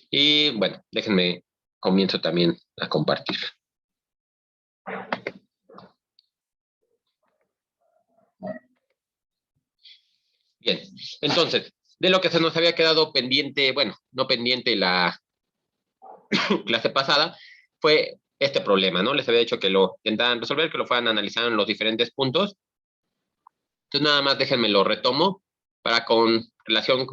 Y bueno, déjenme, comienzo también a compartir. Bien, entonces, de lo que se nos había quedado pendiente, bueno, no pendiente la clase pasada, fue este problema, ¿no? Les había dicho que lo intentaran resolver, que lo fueran analizando en los diferentes puntos. Entonces, nada más déjenme lo retomo para con relación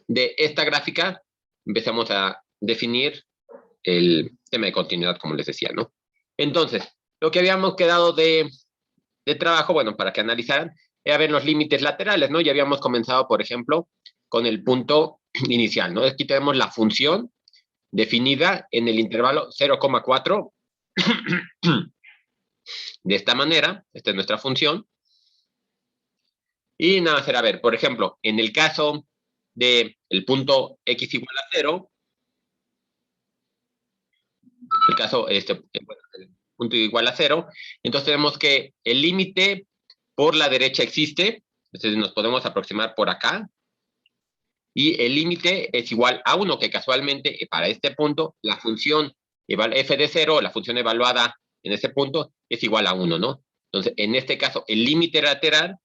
de esta gráfica, empezamos a definir el tema de continuidad, como les decía, ¿no? Entonces, lo que habíamos quedado de trabajo, bueno, para que analizaran, era ver los límites laterales, ¿no? Ya habíamos comenzado, por ejemplo, con el punto inicial, ¿no? Aquí tenemos la función definida en el intervalo 0,4 de esta manera, esta es nuestra función, y nada, será ver, por ejemplo, en el caso del punto x igual a 0, el caso, bueno, el punto igual a 0, entonces tenemos que el límite por la derecha existe, entonces nos podemos aproximar por acá, y el límite es igual a 1, que casualmente para este punto la función f de 0, la función evaluada en ese punto, es igual a 1, ¿no? Entonces, en este caso, el límite lateral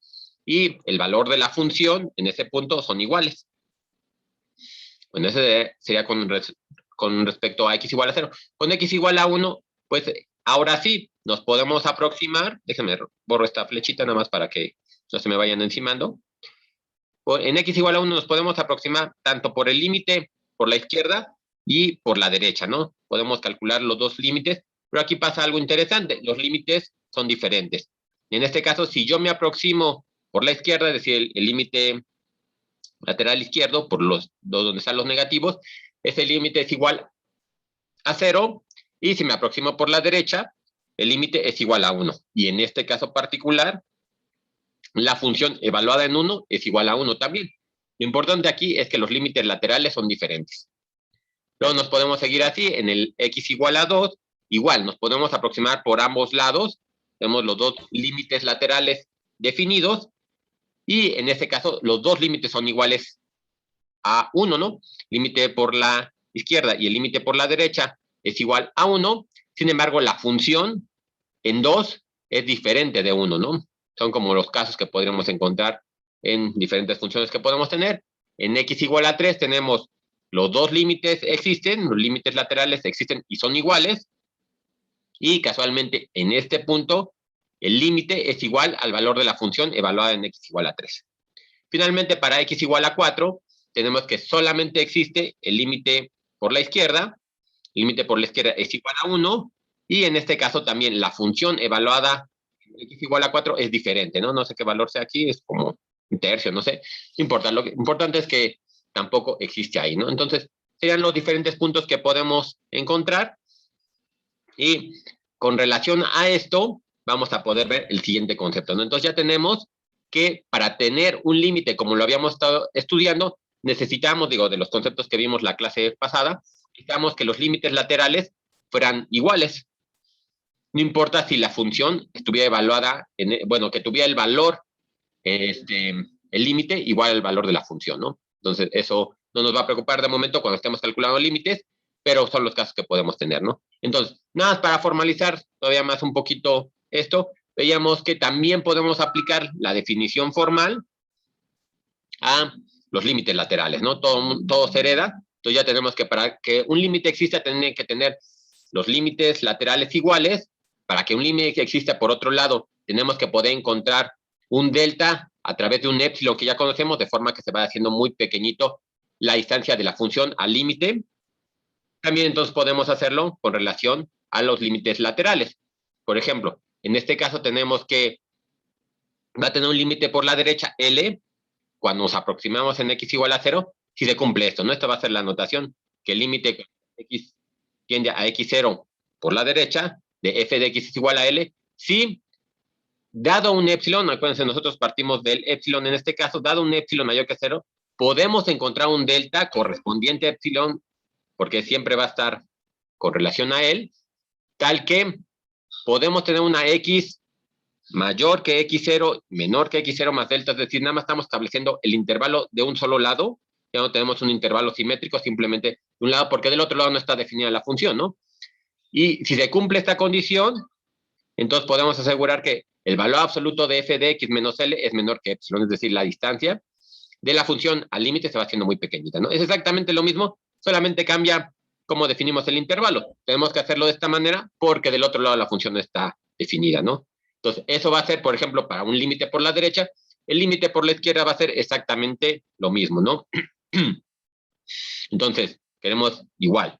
y el valor de la función en ese punto son iguales. Bueno, ese sería con respecto a x igual a 0. Con x igual a 1, pues ahora sí, nos podemos aproximar. Déjenme borro esta flechita nada más para que no se me vayan encimando. En x igual a 1 nos podemos aproximar tanto por el límite por la izquierda y por la derecha, ¿no? Podemos calcular los dos límites, pero aquí pasa algo interesante. Los límites son diferentes. En este caso, si yo me aproximo por la izquierda, es decir, el límite lateral izquierdo, por los dos donde están los negativos, ese límite es igual a 0, y si me aproximo por la derecha, el límite es igual a 1. Y en este caso particular, la función evaluada en 1 es igual a 1 también. Lo importante aquí es que los límites laterales son diferentes. Luego nos podemos seguir así, en el x igual a 2, igual nos podemos aproximar por ambos lados, tenemos los dos límites laterales definidos, y en este caso los dos límites son iguales a 1, ¿no? Límite por la izquierda y el límite por la derecha es igual a 1, sin embargo la función en 2 es diferente de 1, ¿no? Son como los casos que podríamos encontrar en diferentes funciones que podemos tener. En x igual a 3 tenemos los dos límites existen, los límites laterales existen y son iguales, y casualmente en este punto el límite es igual al valor de la función evaluada en x igual a 3. Finalmente, para x igual a 4, tenemos que solamente existe el límite por la izquierda, el límite por la izquierda es igual a 1, y en este caso también la función evaluada en x igual a 4 es diferente, ¿no? No sé qué valor sea aquí, es como un tercio, no sé. No importa, lo que importante es que tampoco existe ahí, ¿no? Entonces, serían los diferentes puntos que podemos encontrar, y con relación a esto, vamos a poder ver el siguiente concepto, ¿no? Entonces ya tenemos que para tener un límite, como lo habíamos estado estudiando, necesitamos, digo, de los conceptos que vimos la clase pasada, necesitamos que los límites laterales fueran iguales. No importa si la función estuviera evaluada, bueno, que tuviera el valor, el límite igual al valor de la función, ¿no? Entonces, eso no nos va a preocupar de momento cuando estemos calculando límites, pero son los casos que podemos tener, ¿no? Entonces, nada más para formalizar todavía más un poquito esto, veíamos que también podemos aplicar la definición formal a los límites laterales, ¿no? Todo se hereda, entonces ya tenemos que para que un límite exista, tiene que tener los límites laterales iguales. Para que un límite exista por otro lado, tenemos que poder encontrar un delta a través de un épsilon que ya conocemos, de forma que se va haciendo muy pequeñito la distancia de la función al límite. También entonces podemos hacerlo con relación a los límites laterales. Por ejemplo, en este caso tenemos que va a tener un límite por la derecha L, cuando nos aproximamos en x igual a 0, si se cumple esto, ¿no? Esta va a ser la notación, que el límite x tiende a x0 por la derecha, de f de x es igual a L, si dado un épsilon, acuérdense, nosotros partimos del épsilon en este caso, dado un épsilon mayor que 0, podemos encontrar un delta correspondiente a épsilon, porque siempre va a estar con relación a él, tal que podemos tener una x mayor que x0, menor que x0 más delta, es decir, nada más estamos estableciendo el intervalo de un solo lado, ya no tenemos un intervalo simétrico simplemente de un lado, porque del otro lado no está definida la función, ¿no? Y si se cumple esta condición, entonces podemos asegurar que el valor absoluto de f de x menos L es menor que epsilon, es decir, la distancia de la función al límite se va haciendo muy pequeñita, ¿no? Es exactamente lo mismo, solamente cambia cómo definimos el intervalo. Tenemos que hacerlo de esta manera porque del otro lado la función no está definida, ¿no? Entonces, eso va a ser, por ejemplo, para un límite por la derecha, el límite por la izquierda va a ser exactamente lo mismo, ¿no? Entonces, queremos igual,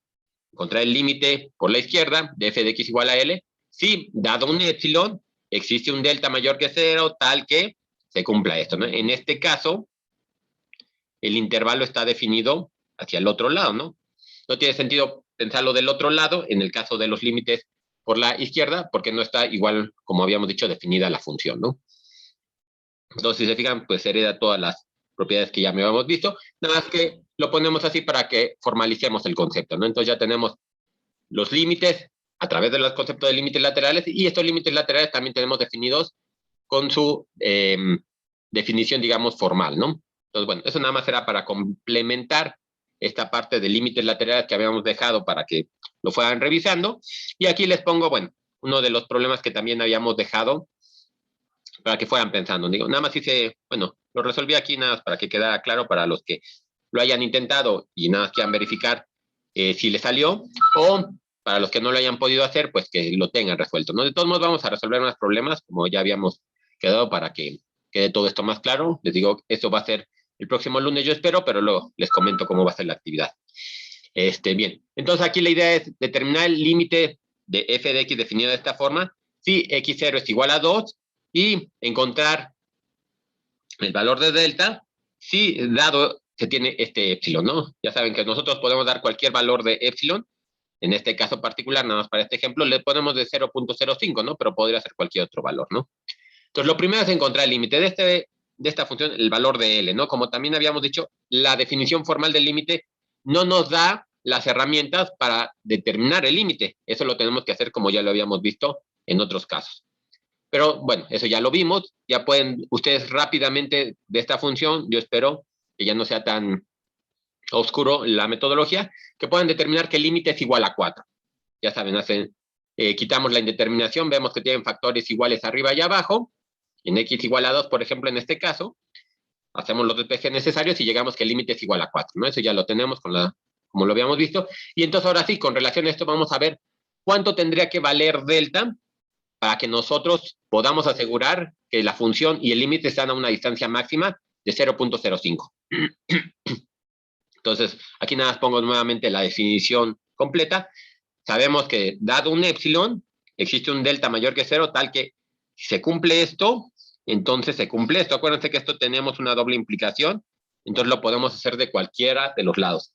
encontrar el límite por la izquierda de f de x igual a L, si, dado un epsilon, existe un delta mayor que 0, tal que se cumpla esto, ¿no? En este caso, el intervalo está definido hacia el otro lado, ¿no? No tiene sentido pensarlo del otro lado, en el caso de los límites por la izquierda, porque no está igual, como habíamos dicho, definida la función, ¿no? Entonces, si se fijan, pues hereda todas las propiedades que ya me habíamos visto, nada más que lo ponemos así para que formalicemos el concepto, ¿no? Entonces ya tenemos los límites a través de los conceptos de límites laterales, y estos límites laterales también tenemos definidos con su definición, digamos, formal, ¿no? Entonces, bueno, eso nada más era para complementar esta parte de límites laterales que habíamos dejado para que lo fueran revisando. Y aquí les pongo, bueno, uno de los problemas que también habíamos dejado para que fueran pensando. Digo, nada más hice, bueno, lo resolví aquí nada más para que quedara claro para los que lo hayan intentado y nada más quieran verificar si les salió, o para los que no lo hayan podido hacer, pues que lo tengan resuelto, ¿no? De todos modos vamos a resolver unos problemas, como ya habíamos quedado, para que quede todo esto más claro. Les digo, esto va a ser el próximo lunes, yo espero, pero luego les comento cómo va a ser la actividad. Bien, entonces aquí la idea es determinar el límite de f de x definido de esta forma, si x0 es igual a 2, y encontrar el valor de delta si dado se tiene este epsilon, ¿no? Ya saben que nosotros podemos dar cualquier valor de epsilon, en este caso particular, nada más para este ejemplo, le ponemos de 0.05, ¿no? Pero podría ser cualquier otro valor, ¿no? Entonces, lo primero es encontrar el límite de esta función, el valor de L, ¿no? Como también habíamos dicho, la definición formal del límite no nos da las herramientas para determinar el límite. Eso lo tenemos que hacer como ya lo habíamos visto en otros casos. Pero bueno, eso ya lo vimos. Ya pueden ustedes rápidamente de esta función, yo espero que ya no sea tan oscuro la metodología, que puedan determinar que el límite es igual a 4. Ya saben, quitamos la indeterminación, vemos que tienen factores iguales arriba y abajo. En x igual a 2, por ejemplo, en este caso, hacemos los despejes necesarios y llegamos que el límite es igual a 4, ¿no? Eso ya lo tenemos como lo habíamos visto. Y entonces ahora sí, con relación a esto, vamos a ver cuánto tendría que valer delta para que nosotros podamos asegurar que la función y el límite están a una distancia máxima de 0.05. Entonces, aquí nada más pongo nuevamente la definición completa. Sabemos que dado un epsilon, existe un delta mayor que 0, tal que si se cumple esto, entonces se cumple esto. Acuérdense que esto tenemos una doble implicación, entonces lo podemos hacer de cualquiera de los lados.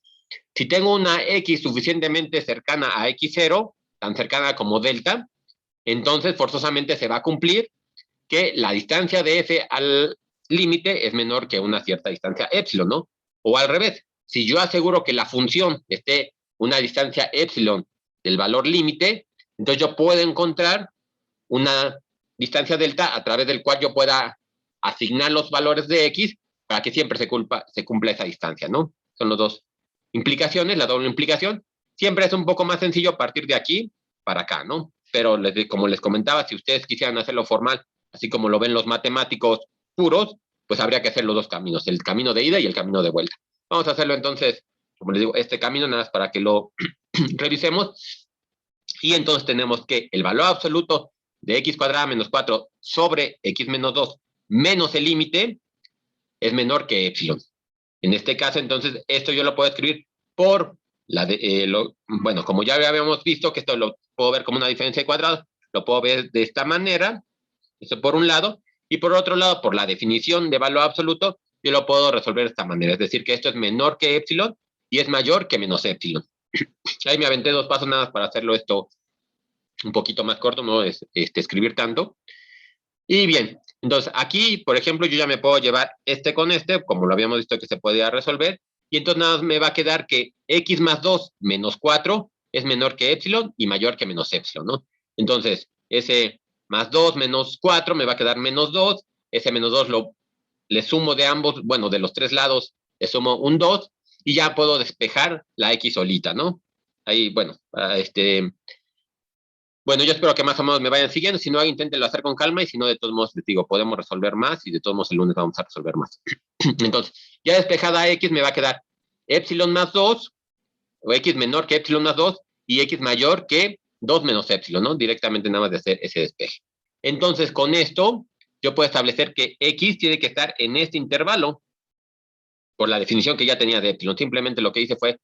Si tengo una x suficientemente cercana a x0, tan cercana como delta, entonces forzosamente se va a cumplir que la distancia de f al límite es menor que una cierta distancia epsilon, ¿no? O al revés, si yo aseguro que la función esté una distancia epsilon del valor límite, entonces yo puedo encontrar una distancia delta a través del cual yo pueda asignar los valores de x para que siempre se cumpla esa distancia, ¿no? Son las dos implicaciones, la doble implicación. Siempre es un poco más sencillo a partir de aquí para acá, ¿no? Pero como les comentaba, si ustedes quisieran hacerlo formal, así como lo ven los matemáticos puros, pues habría que hacer los dos caminos, el camino de ida y el camino de vuelta. Vamos a hacerlo entonces, como les digo, este camino nada más para que lo revisemos. Y entonces tenemos que el valor absoluto de x cuadrada menos 4 sobre x menos 2 menos el límite es menor que epsilon. En este caso, entonces, esto yo lo puedo escribir por bueno, como ya habíamos visto que esto lo puedo ver como una diferencia de cuadrados, lo puedo ver de esta manera, eso por un lado, y por otro lado, por la definición de valor absoluto, yo lo puedo resolver de esta manera, es decir, que esto es menor que epsilon y es mayor que menos epsilon. Ahí me aventé 2 pasos nada más para hacerlo esto un poquito más corto, no es escribir tanto. Y bien, entonces aquí, por ejemplo, yo ya me puedo llevar este con este, como lo habíamos visto que se podía resolver, y entonces nada más me va a quedar que x más 2 menos 4 es menor que epsilon y mayor que menos epsilon, ¿no? Entonces, ese más 2 menos 4 me va a quedar menos 2, ese menos 2 le sumo de ambos, bueno, de los 3 lados le sumo un 2 y ya puedo despejar la X solita, ¿no? Ahí, bueno, bueno, yo espero que más o menos me vayan siguiendo. Si no, inténtenlo hacer con calma y si no, de todos modos, les digo, podemos resolver más y de todos modos el lunes vamos a resolver más. Entonces, ya despejada X me va a quedar epsilon más 2 o X menor que epsilon más 2 y X mayor que 2 menos epsilon, ¿no? Directamente nada más de hacer ese despeje. Entonces, con esto, yo puedo establecer que X tiene que estar en este intervalo por la definición que ya tenía de epsilon. Simplemente lo que hice fue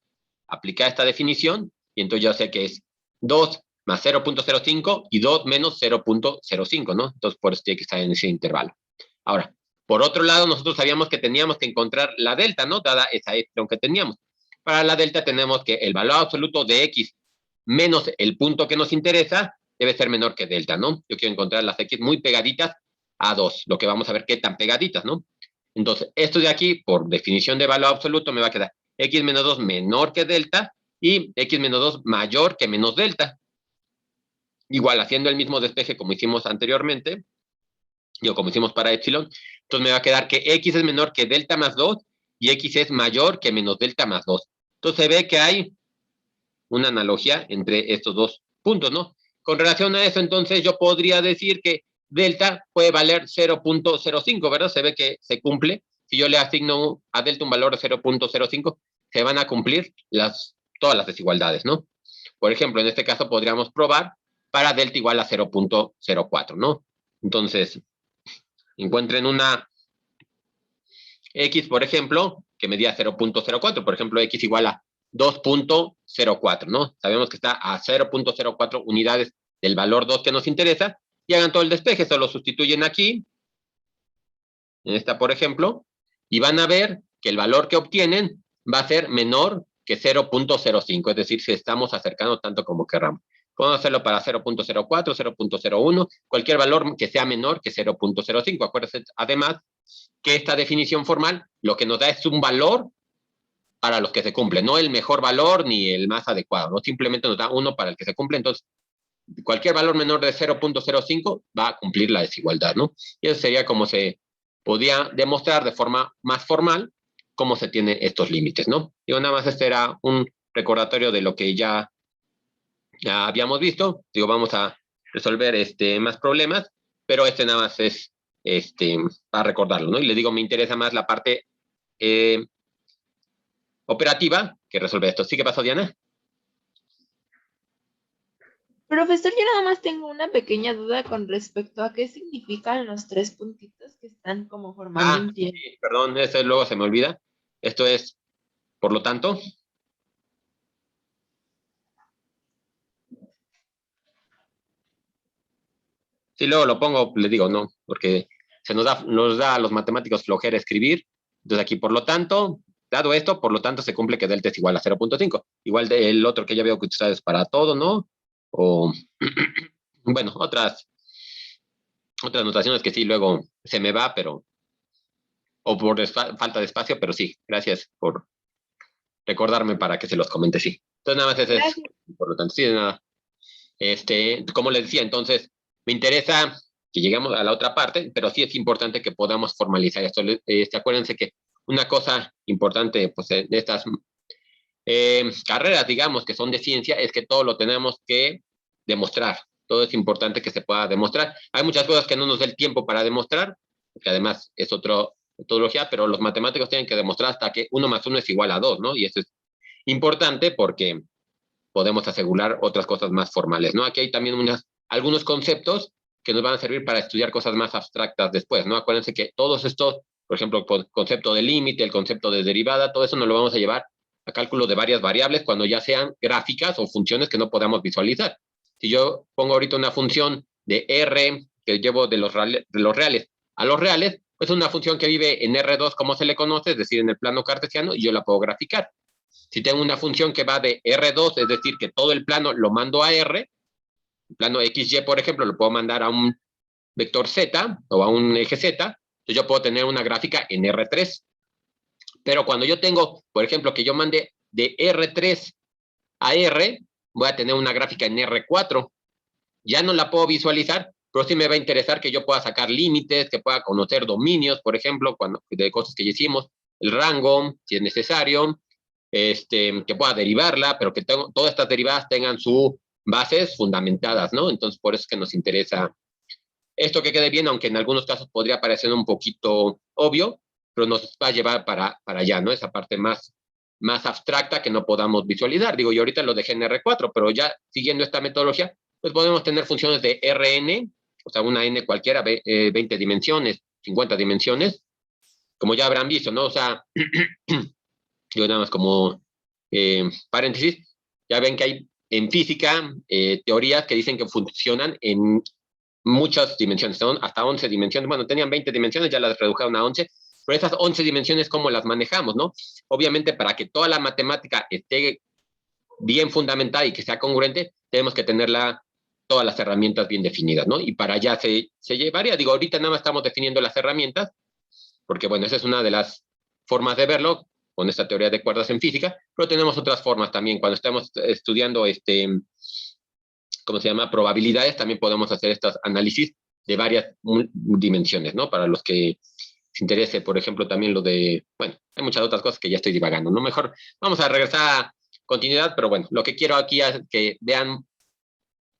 aplicar esta definición y entonces yo sé que es 2 más 0.05 y 2 menos 0.05, ¿no? Entonces, por eso tiene que estar en ese intervalo. Ahora, por otro lado, nosotros sabíamos que teníamos que encontrar la delta, ¿no? Dada esa epsilon que teníamos. Para la delta tenemos que el valor absoluto de X menos el punto que nos interesa debe ser menor que delta, ¿no? Yo quiero encontrar las X muy pegaditas a 2, lo que vamos a ver qué tan pegaditas, ¿no? Entonces, esto de aquí, por definición de valor absoluto, me va a quedar X menos 2 menor que delta y X menos 2 mayor que menos delta. Igual, haciendo el mismo despeje como hicimos anteriormente, o como hicimos para epsilon, entonces me va a quedar que X es menor que delta más 2 y X es mayor que menos delta más 2. Entonces se ve que hay una analogía entre estos dos puntos, ¿no? Con relación a eso, entonces yo podría decir que delta puede valer 0.05, ¿verdad? Se ve que se cumple. Si yo le asigno a delta un valor de 0.05, se van a cumplir todas las desigualdades, ¿no? Por ejemplo, en este caso podríamos probar para delta igual a 0.04, ¿no? Entonces, encuentren una X, por ejemplo, que medía 0.04, por ejemplo, X igual a 2.04, ¿no? Sabemos que está a 0.04 unidades del valor 2 que nos interesa, y hagan todo el despeje, solo sustituyen aquí, en esta, por ejemplo, y van a ver que el valor que obtienen va a ser menor que 0.05, es decir, si estamos acercando tanto como querramos. Podemos hacerlo para 0.04, 0.01, cualquier valor que sea menor que 0.05. Acuérdense, además, que esta definición formal lo que nos da es un valor para los que se cumplen, no el mejor valor ni el más adecuado, ¿no? Simplemente nos da uno para el que se cumple, entonces cualquier valor menor de 0.05 va a cumplir la desigualdad, ¿no? Y eso sería como se podía demostrar de forma más formal cómo se tienen estos límites, ¿no? Digo, nada más este era un recordatorio de lo que ya habíamos visto. Digo, vamos a resolver más problemas, pero nada más es para recordarlo, ¿no? Y les digo, me interesa más la parte operativa que resolver esto. ¿Sí qué pasó, Diana? Profesor, yo nada más tengo una pequeña duda con respecto a qué significan los tres puntitos que están como formando un Sí, triángulo. perdón, eso luego se me olvida. Esto es, por lo tanto, sí, luego lo pongo, les digo, no, porque nos da a los matemáticos flojera escribir. Entonces aquí, por lo tanto, dado esto, por lo tanto, se cumple que delta es igual a 0.5. Igual del otro que ya veo que ustedes para todo, ¿no? O, bueno, otras notaciones que sí luego se me va, pero, o por falta de espacio, pero sí, gracias por recordarme para que se los comente, sí. Entonces, nada más ese es, Gracias. por lo tanto, sí, nada. Como les decía, entonces, me interesa que lleguemos a la otra parte, pero sí es importante que podamos formalizar esto. Acuérdense que una cosa importante pues, de estas carreras, digamos, que son de ciencia, es que todo lo tenemos que demostrar. Todo es importante que se pueda demostrar. Hay muchas cosas que no nos da el tiempo para demostrar, que además es otra metodología, pero los matemáticos tienen que demostrar hasta que 1 más 1 es igual a 2, ¿no? Y eso es importante porque podemos asegurar otras cosas más formales, ¿no? Aquí hay también algunos conceptos que nos van a servir para estudiar cosas más abstractas después, ¿no? Acuérdense que todos estos, por ejemplo, el concepto de límite, el concepto de derivada, todo eso nos lo vamos a llevar a cálculo de varias variables cuando ya sean gráficas o funciones que no podamos visualizar. Si yo pongo ahorita una función de R que llevo de los reales a los reales, pues es una función que vive en R2 como se le conoce, es decir, en el plano cartesiano, y yo la puedo graficar. Si tengo una función que va de R2, es decir, que todo el plano lo mando a R, el plano XY, por ejemplo, lo puedo mandar a un vector Z o a un eje Z, entonces yo puedo tener una gráfica en R3. Pero cuando yo tengo, por ejemplo, que yo mande de R3 a R, voy a tener una gráfica en R4. Ya no la puedo visualizar, pero sí me va a interesar que yo pueda sacar límites, que pueda conocer dominios, por ejemplo, de cosas que ya hicimos, el rango, si es necesario, que pueda derivarla, pero que todas estas derivadas tengan sus bases fundamentadas, ¿no? Entonces, por eso es que nos interesa esto que quede bien, aunque en algunos casos podría parecer un poquito obvio, pero nos va a llevar para allá, ¿no? Esa parte más abstracta que no podamos visualizar. Digo, yo ahorita lo dejé en R4, pero ya siguiendo esta metodología, pues podemos tener funciones de Rn, o sea, una n cualquiera, 20 dimensiones, 50 dimensiones, como ya habrán visto, ¿no? O sea, yo nada más como paréntesis, ya ven que hay en física teorías que dicen que funcionan en muchas dimensiones, son hasta 11 dimensiones. Bueno, tenían 20 dimensiones, ya las redujeron a 11, pero esas 11 dimensiones, ¿cómo las manejamos, no? Obviamente, para que toda la matemática esté bien fundamentada y que sea congruente, tenemos que tenerla todas las herramientas bien definidas, ¿no? Y para allá se llevaría. Digo, ahorita nada más estamos definiendo las herramientas, porque, bueno, esa es una de las formas de verlo, con esta teoría de cuerdas en física, pero tenemos otras formas también. Cuando estamos estudiando ¿cómo se llama? Probabilidades, también podemos hacer estos análisis de varias dimensiones, ¿no? Para los que les interese, por ejemplo, también lo de, bueno, hay muchas otras cosas que ya estoy divagando, ¿no? Mejor vamos a regresar a continuidad, pero bueno, lo que quiero aquí es que vean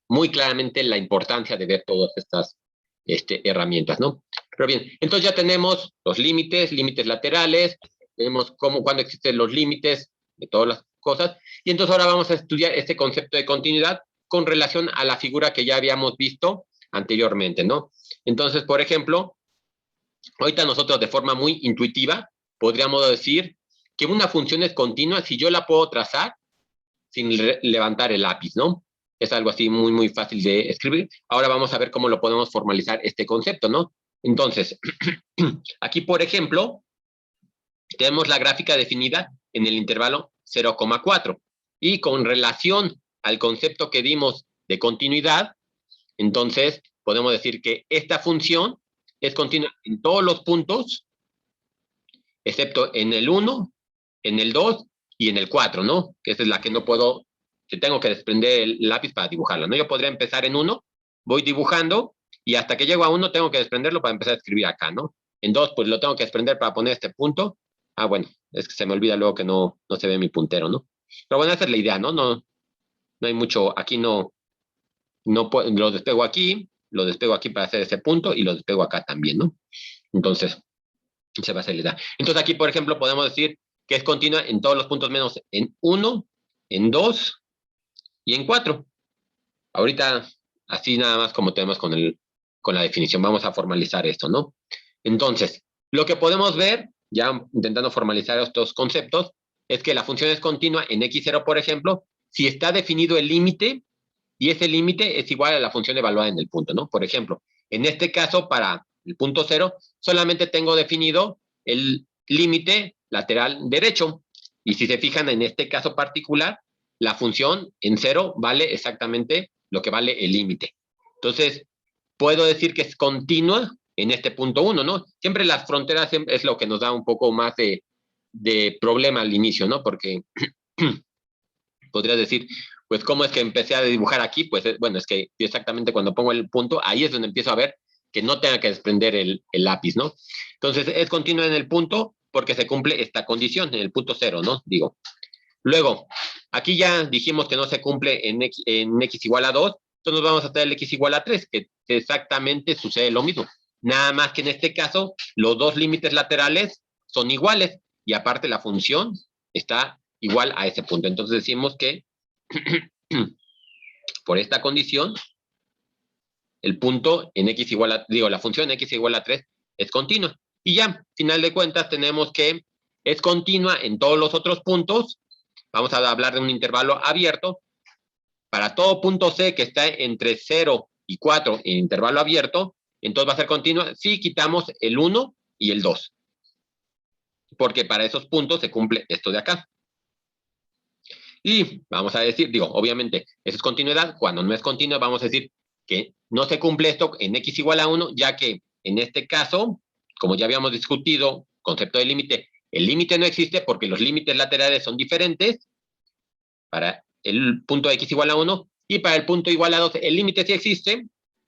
muy claramente la importancia de ver todas estas herramientas, ¿no? Pero bien, entonces ya tenemos los límites laterales, tenemos cuándo existen los límites de todas las cosas, y entonces ahora vamos a estudiar este concepto de continuidad con relación a la figura que ya habíamos visto anteriormente, ¿no? Entonces, por ejemplo, ahorita nosotros de forma muy intuitiva podríamos decir que una función es continua si yo la puedo trazar sin levantar el lápiz, ¿no? Es algo así muy, muy fácil de escribir. Ahora vamos a ver cómo lo podemos formalizar este concepto, ¿no? Entonces, aquí, por ejemplo, tenemos la gráfica definida en el intervalo 0,4. Y con relación al concepto que dimos de continuidad, entonces podemos decir que esta función es continua en todos los puntos, excepto en el 1, en el 2 y en el 4, ¿no? Que esa es la que no puedo, que tengo que desprender el lápiz para dibujarla, ¿no? Yo podría empezar en 1, voy dibujando y hasta que llego a 1 tengo que desprenderlo para empezar a escribir acá, ¿no? En 2, pues lo tengo que desprender para poner este punto. Ah, bueno, es que se me olvida luego que no se ve mi puntero, ¿no? Pero bueno, esa es la idea, ¿no? No hay mucho, aquí no lo despego aquí para hacer ese punto y lo despego acá también, ¿no? Entonces, se va a hacer la idea. Entonces aquí, por ejemplo, podemos decir que es continua en todos los puntos menos en 1, en 2 y en 4. Ahorita, así nada más como tenemos con la definición, vamos a formalizar esto, ¿no? Entonces, lo que podemos ver, ya intentando formalizar estos conceptos, es que la función es continua en x0, por ejemplo, si está definido el límite y ese límite es igual a la función evaluada en el punto, ¿no? Por ejemplo, en este caso, para el punto 0, solamente tengo definido el límite lateral derecho. Y si se fijan en este caso particular, la función en 0 vale exactamente lo que vale el límite. Entonces, puedo decir que es continua en este punto 1, ¿no? Siempre las fronteras es lo que nos da un poco más de problema al inicio, ¿no? Porque podrías decir, pues, ¿cómo es que empecé a dibujar aquí? Pues, bueno, es que exactamente cuando pongo el punto, ahí es donde empiezo a ver que no tenga que desprender el lápiz, ¿no? Entonces, es continua en el punto porque se cumple esta condición, en el punto 0, ¿no? Digo. Luego, aquí ya dijimos que no se cumple en x igual a 2, entonces nos vamos a tener el x igual a 3, que exactamente sucede lo mismo. Nada más que en este caso, los dos límites laterales son iguales y aparte la función está igual a ese punto. Entonces decimos que por esta condición, el punto en x igual a, la función x igual a 3 es continua. Y ya, final de cuentas, tenemos que es continua en todos los otros puntos. Vamos a hablar de un intervalo abierto. Para todo punto C que está entre 0 y 4 en intervalo abierto, entonces va a ser continua si quitamos el 1 y el 2. Porque para esos puntos se cumple esto de acá. Y vamos a decir, obviamente, eso es continuidad. Cuando no es continua, vamos a decir que no se cumple esto en x igual a 1, ya que en este caso, como ya habíamos discutido, concepto de límite, el límite no existe porque los límites laterales son diferentes para el punto x igual a 1 y para el punto igual a 2 el límite sí existe.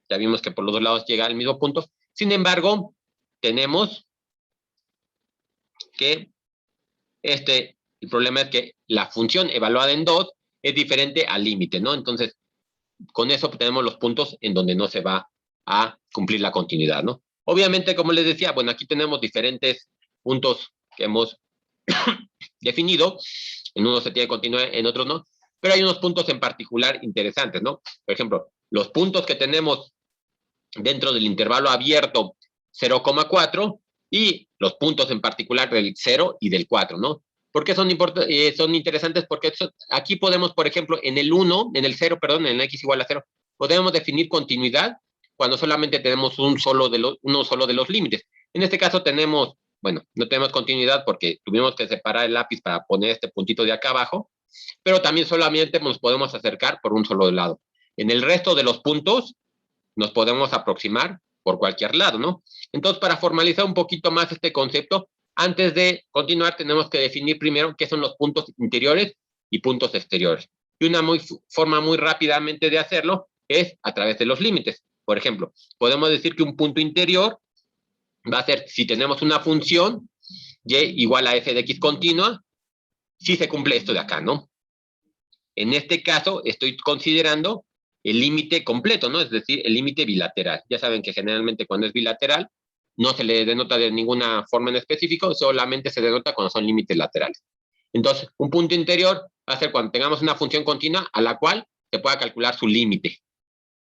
Ya vimos que por los dos lados llega al mismo punto. Sin embargo, tenemos que El problema es que la función evaluada en 2 es diferente al límite, ¿no? Entonces, con eso tenemos los puntos en donde no se va a cumplir la continuidad, ¿no? Obviamente, como les decía, bueno, aquí tenemos diferentes puntos que hemos definido. En unos se tiene continuidad, en otros no. Pero hay unos puntos en particular interesantes, ¿no? Por ejemplo, los puntos que tenemos dentro del intervalo abierto 0,4 y los puntos en particular del 0 y del 4, ¿no? ¿Por qué son interesantes? Porque aquí podemos, por ejemplo, en el 1, en el 0, perdón, en el x igual a 0, podemos definir continuidad cuando solamente tenemos uno solo de los límites. En este caso tenemos, bueno, no tenemos continuidad porque tuvimos que separar el lápiz para poner este puntito de acá abajo, pero también solamente nos podemos acercar por un solo lado. En el resto de los puntos nos podemos aproximar por cualquier lado, ¿no? Entonces, para formalizar un poquito más este concepto, antes de continuar tenemos que definir primero qué son los puntos interiores y puntos exteriores. Y una forma muy rápidamente de hacerlo es a través de los límites. Por ejemplo, podemos decir que un punto interior va a ser, si tenemos una función y igual a f de x continua, si se cumple esto de acá, ¿no? En este caso, estoy considerando el límite completo, ¿no? Es decir, el límite bilateral. Ya saben que generalmente cuando es bilateral, no se le denota de ninguna forma en específico, solamente se denota cuando son límites laterales. Entonces, un punto interior va a ser cuando tengamos una función continua a la cual se pueda calcular su límite,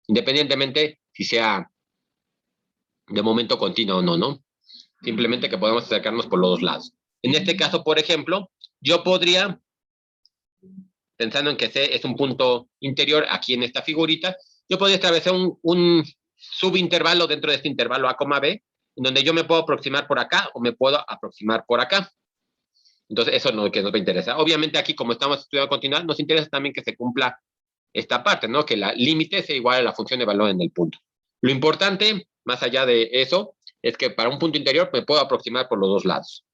independientemente si sea de momento continuo o no, ¿no? Simplemente que podemos acercarnos por los dos lados. En este caso, por ejemplo, yo podría, pensando en que C es un punto interior aquí en esta figurita, yo podría establecer un subintervalo dentro de este intervalo A, B, en donde yo me puedo aproximar por acá o me puedo aproximar por acá. Entonces, eso es lo que nos interesa. Obviamente aquí, como estamos estudiando continuidad, nos interesa también que se cumpla esta parte, ¿no? Que la límite sea igual a la función de valor en el punto. Lo importante, más allá de eso, es que para un punto interior me puedo aproximar por los dos lados.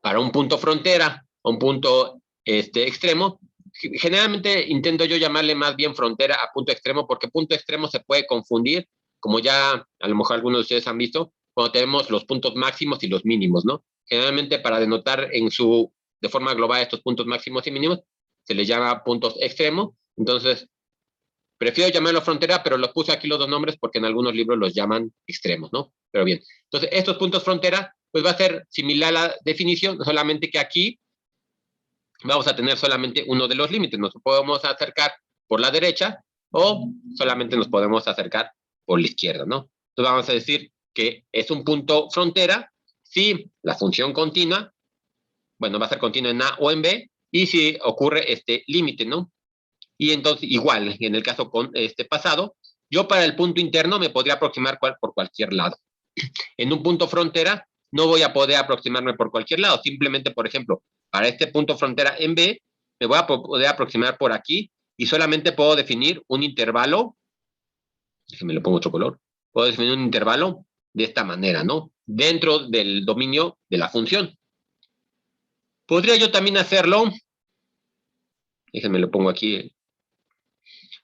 Para un punto frontera o un punto extremo, generalmente intento yo llamarle más bien frontera a punto extremo, porque punto extremo se puede confundir, como ya a lo mejor algunos de ustedes han visto, cuando tenemos los puntos máximos y los mínimos, ¿no? Generalmente para denotar de forma global estos puntos máximos y mínimos, se les llama puntos extremos. Entonces, prefiero llamarlo frontera, pero los puse aquí los dos nombres porque en algunos libros los llaman extremos, ¿no? Pero bien, entonces estos puntos frontera, pues va a ser similar a la definición, solamente que aquí vamos a tener solamente uno de los límites. Nos podemos acercar por la derecha o solamente nos podemos acercar por la izquierda, ¿no? Entonces vamos a decir que es un punto frontera si la función continua, bueno, va a ser continua en A o en B, y si ocurre este límite, ¿no? Y entonces, igual, en el caso con este pasado, yo para el punto interno me podría aproximar por cualquier lado. En un punto frontera no voy a poder aproximarme por cualquier lado. Simplemente, por ejemplo, para este punto frontera en B, me voy a poder aproximar por aquí y solamente puedo definir un intervalo. Déjenme lo pongo otro color. Puedo definir un intervalo de esta manera, ¿no? Dentro del dominio de la función. Podría yo también hacerlo. Déjenme lo pongo aquí.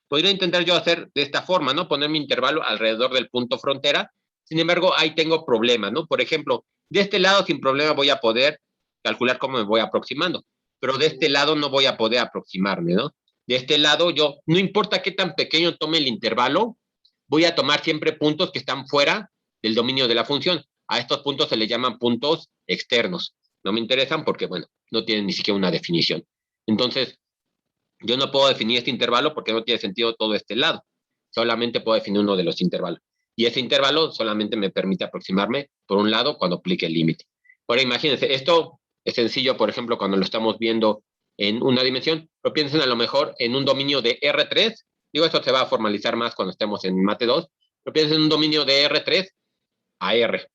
Podría intentar yo hacer de esta forma, ¿no? Poner mi intervalo alrededor del punto frontera. Sin embargo, ahí tengo problemas, ¿no? Por ejemplo, de este lado sin problema voy a poder calcular cómo me voy aproximando, pero de este lado no voy a poder aproximarme, ¿no? De este lado yo, no importa qué tan pequeño tome el intervalo, voy a tomar siempre puntos que están fuera del dominio de la función. A estos puntos se les llaman puntos externos. No me interesan porque, bueno, no tienen ni siquiera una definición. Entonces, yo no puedo definir este intervalo porque no tiene sentido todo este lado. Solamente puedo definir uno de los intervalos. Y ese intervalo solamente me permite aproximarme por un lado cuando aplique el límite. Ahora imagínense, esto es sencillo, por ejemplo, cuando lo estamos viendo en una dimensión, pero piensen a lo mejor en un dominio de R3. Digo, esto se va a formalizar más cuando estemos en Mate 2, pero piensen en un dominio de R3 a R.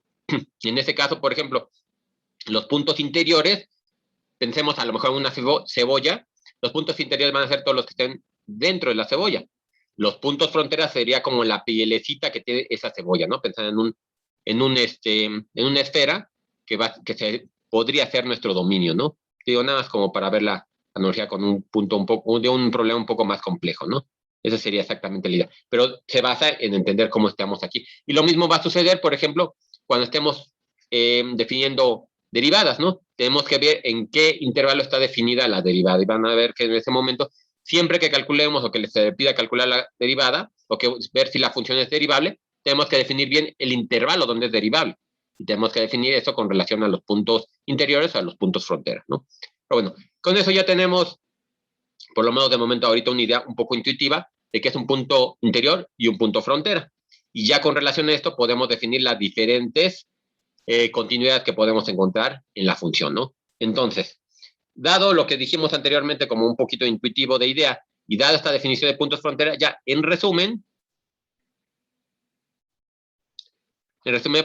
En ese caso, por ejemplo, los puntos interiores, pensemos a lo mejor en una cebolla, los puntos interiores van a ser todos los que estén dentro de la cebolla. Los puntos fronteras sería como la pielecita que tiene esa cebolla, ¿no? Pensando en una esfera que podría ser nuestro dominio, ¿no? Digo, nada más como para ver la analogía con un punto de un problema un poco más complejo, ¿no? Esa sería exactamente la idea. Pero se basa en entender cómo estamos aquí. Y lo mismo va a suceder, por ejemplo, cuando estemos definiendo derivadas, ¿no? Tenemos que ver en qué intervalo está definida la derivada. Y van a ver que en ese momento, siempre que calculemos o que se pida calcular la derivada, o que ver si la función es derivable, tenemos que definir bien el intervalo donde es derivable. Y tenemos que definir eso con relación a los puntos interiores o a los puntos frontera, ¿no? Pero bueno, con eso ya tenemos, por lo menos de momento ahorita, una idea un poco intuitiva de qué es un punto interior y un punto frontera. Y ya con relación a esto podemos definir las diferentes continuidades que podemos encontrar en la función, ¿no? Entonces, dado lo que dijimos anteriormente como un poquito intuitivo de idea y dada esta definición de puntos frontera, ya en resumen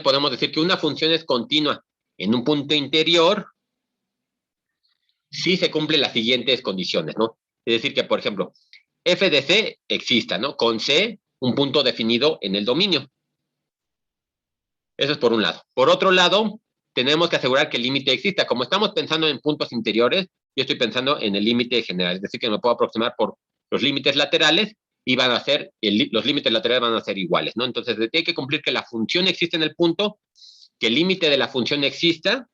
podemos decir que una función es continua en un punto interior si se cumplen las siguientes condiciones, ¿no? Es decir, que, por ejemplo, f de c exista, ¿no? Con c, un punto definido en el dominio. Eso es por un lado. Por otro lado, tenemos que asegurar que el límite exista. Como estamos pensando en puntos interiores, yo estoy pensando en el límite general. Es decir, que me puedo aproximar por los límites laterales y van a ser, los límites laterales van a ser iguales, ¿no? Entonces, tiene que cumplir que la función existe en el punto, que el límite de la función exista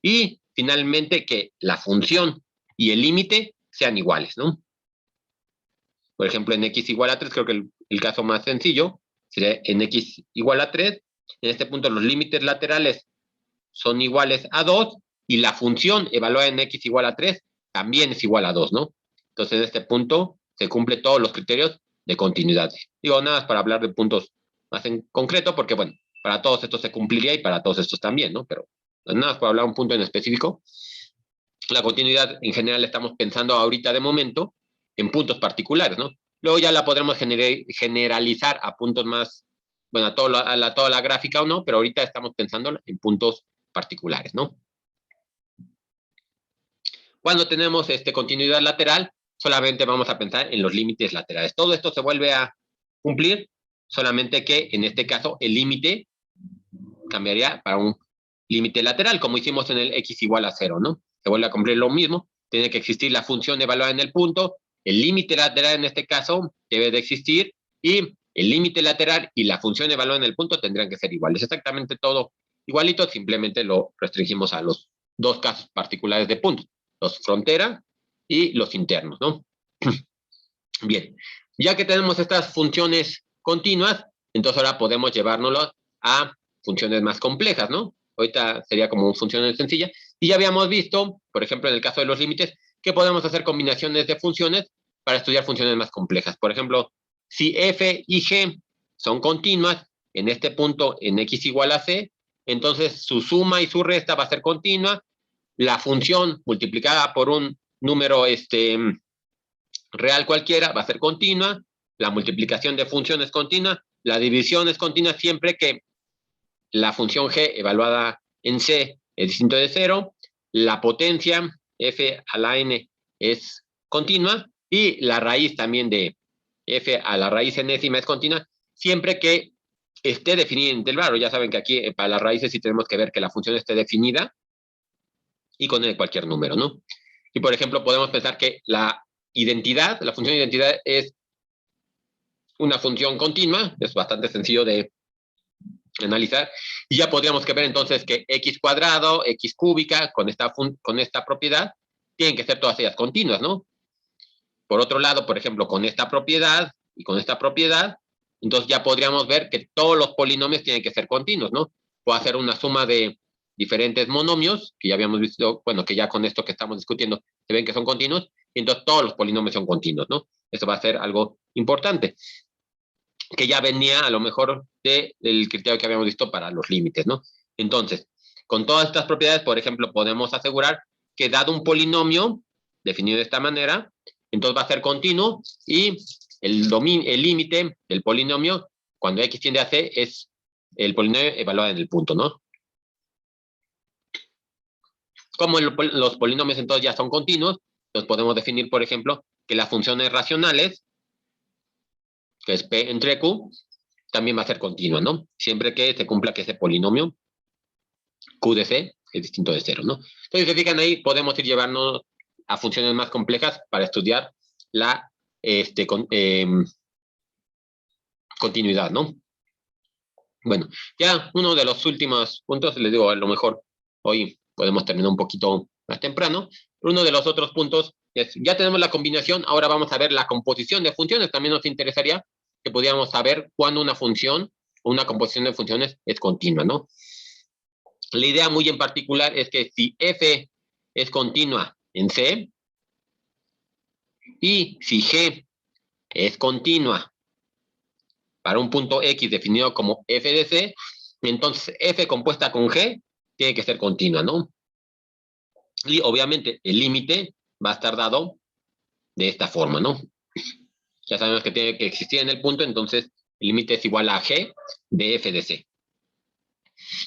y, finalmente, que la función y el límite sean iguales, ¿no? Por ejemplo, en x igual a 3, creo que el caso más sencillo sería en x igual a 3. En este punto, los límites laterales son iguales a 2 y la función evaluada en x igual a 3 también es igual a 2, ¿no? Entonces, en este punto se cumplen todos los criterios de continuidad. Digo, nada más para hablar de puntos más en concreto, porque, bueno, para todos estos se cumpliría y para todos estos también, ¿no? Pero nada más para hablar un punto en específico. La continuidad en general estamos pensando ahorita de momento en puntos particulares, ¿no? Luego ya la podremos generalizar a puntos más, bueno, a toda la gráfica o no, pero ahorita estamos pensando en puntos particulares, ¿no? Cuando tenemos continuidad lateral, solamente vamos a pensar en los límites laterales. Todo esto se vuelve a cumplir, solamente que en este caso el límite cambiaría para un límite lateral, como hicimos en el x igual a 0, ¿no? Se vuelve a cumplir lo mismo, tiene que existir la función evaluada en el punto, el límite lateral en este caso debe de existir, y el límite lateral y la función evaluada en el punto tendrían que ser iguales. Exactamente todo igualito, simplemente lo restringimos a los dos casos particulares de puntos, los frontera y los internos, ¿no? Bien, ya que tenemos estas funciones continuas, entonces ahora podemos llevárnoslo a funciones más complejas, ¿no? Ahorita sería como funciones sencillas. Y ya habíamos visto, por ejemplo, en el caso de los límites, que podemos hacer combinaciones de funciones para estudiar funciones más complejas. Por ejemplo, si f y g son continuas, en este punto en x igual a c, entonces su suma y su resta va a ser continua. La función multiplicada por un número real cualquiera va a ser continua. La multiplicación de funciones continua. La división es continua siempre que la función g evaluada en c es distinto de 0, la potencia f a la n es continua y la raíz también de f a la raíz enésima es continua, siempre que esté definida en intervalo. Ya saben que aquí para las raíces sí tenemos que ver que la función esté definida y con cualquier número, ¿no? Y por ejemplo, podemos pensar que la identidad, la función de identidad es una función continua, es bastante sencillo de analizar, y ya podríamos ver entonces que x cuadrado, x cúbica, con esta propiedad, tienen que ser todas ellas continuas, ¿no? Por otro lado, por ejemplo, con esta propiedad y con esta propiedad, entonces ya podríamos ver que todos los polinomios tienen que ser continuos, ¿no? Puedo hacer una suma de diferentes monomios, que ya habíamos visto, bueno, que ya con esto que estamos discutiendo se ven que son continuos, y entonces todos los polinomios son continuos, ¿no? Eso va a ser algo importante, que ya venía a lo mejor del criterio que habíamos visto para los límites, ¿no? Entonces, con todas estas propiedades, por ejemplo, podemos asegurar que dado un polinomio definido de esta manera, entonces va a ser continuo y el límite del polinomio, cuando x tiende a c, es el polinomio evaluado en el punto, ¿no? Como los polinomios entonces ya son continuos, entonces podemos definir, por ejemplo, que las funciones racionales, que es p entre q, también va a ser continua, ¿no? Siempre que se cumpla que ese polinomio q de c es distinto de 0, ¿no? Entonces, si se fijan ahí, podemos ir llevando a funciones más complejas para estudiar la continuidad, ¿no? Bueno, ya uno de los últimos puntos, les digo, a lo mejor hoy podemos terminar un poquito más temprano. Uno de los otros puntos es, ya tenemos la combinación, ahora vamos a ver la composición de funciones. También nos interesaría que pudiéramos saber cuándo una función o una composición de funciones es continua, ¿no? La idea muy en particular es que si f es continua en C y si G es continua para un punto X definido como f de C, entonces f compuesta con G tiene que ser continua, ¿no? Y obviamente el límite va a estar dado de esta forma, ¿no? Ya sabemos que tiene que existir en el punto, entonces el límite es igual a G de f de C.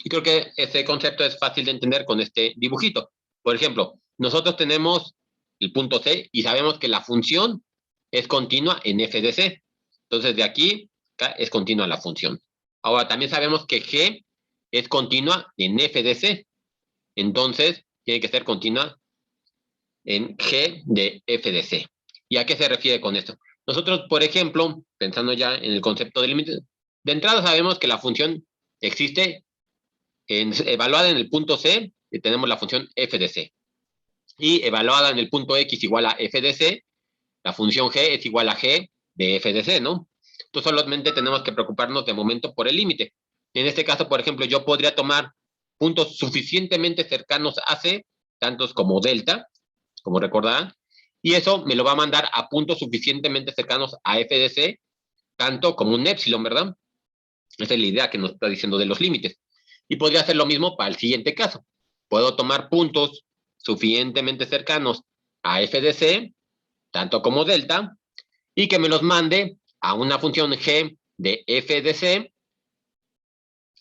Y creo que este concepto es fácil de entender con este dibujito. Por ejemplo, nosotros tenemos el punto C y sabemos que la función es continua en f de C. Entonces, de aquí acá es continua la función. Ahora, también sabemos que G es continua en f de C. Entonces, tiene que ser continua en G de f de C. ¿Y a qué se refiere con esto? Nosotros, por ejemplo, pensando ya en el concepto de límite, de entrada sabemos que la función existe evaluada en el punto C, tenemos la función f de C. Y evaluada en el punto X igual a f de C, la función G es igual a G de f de C, ¿no? Entonces solamente tenemos que preocuparnos de momento por el límite. En este caso, por ejemplo, yo podría tomar puntos suficientemente cercanos a C, tantos como delta, como recordarán, y eso me lo va a mandar a puntos suficientemente cercanos a f de C, tanto como un epsilon, ¿verdad? Esa es la idea que nos está diciendo de los límites. Y podría hacer lo mismo para el siguiente caso. Puedo tomar puntos suficientemente cercanos a f de C, tanto como delta, y que me los mande a una función g de f de C,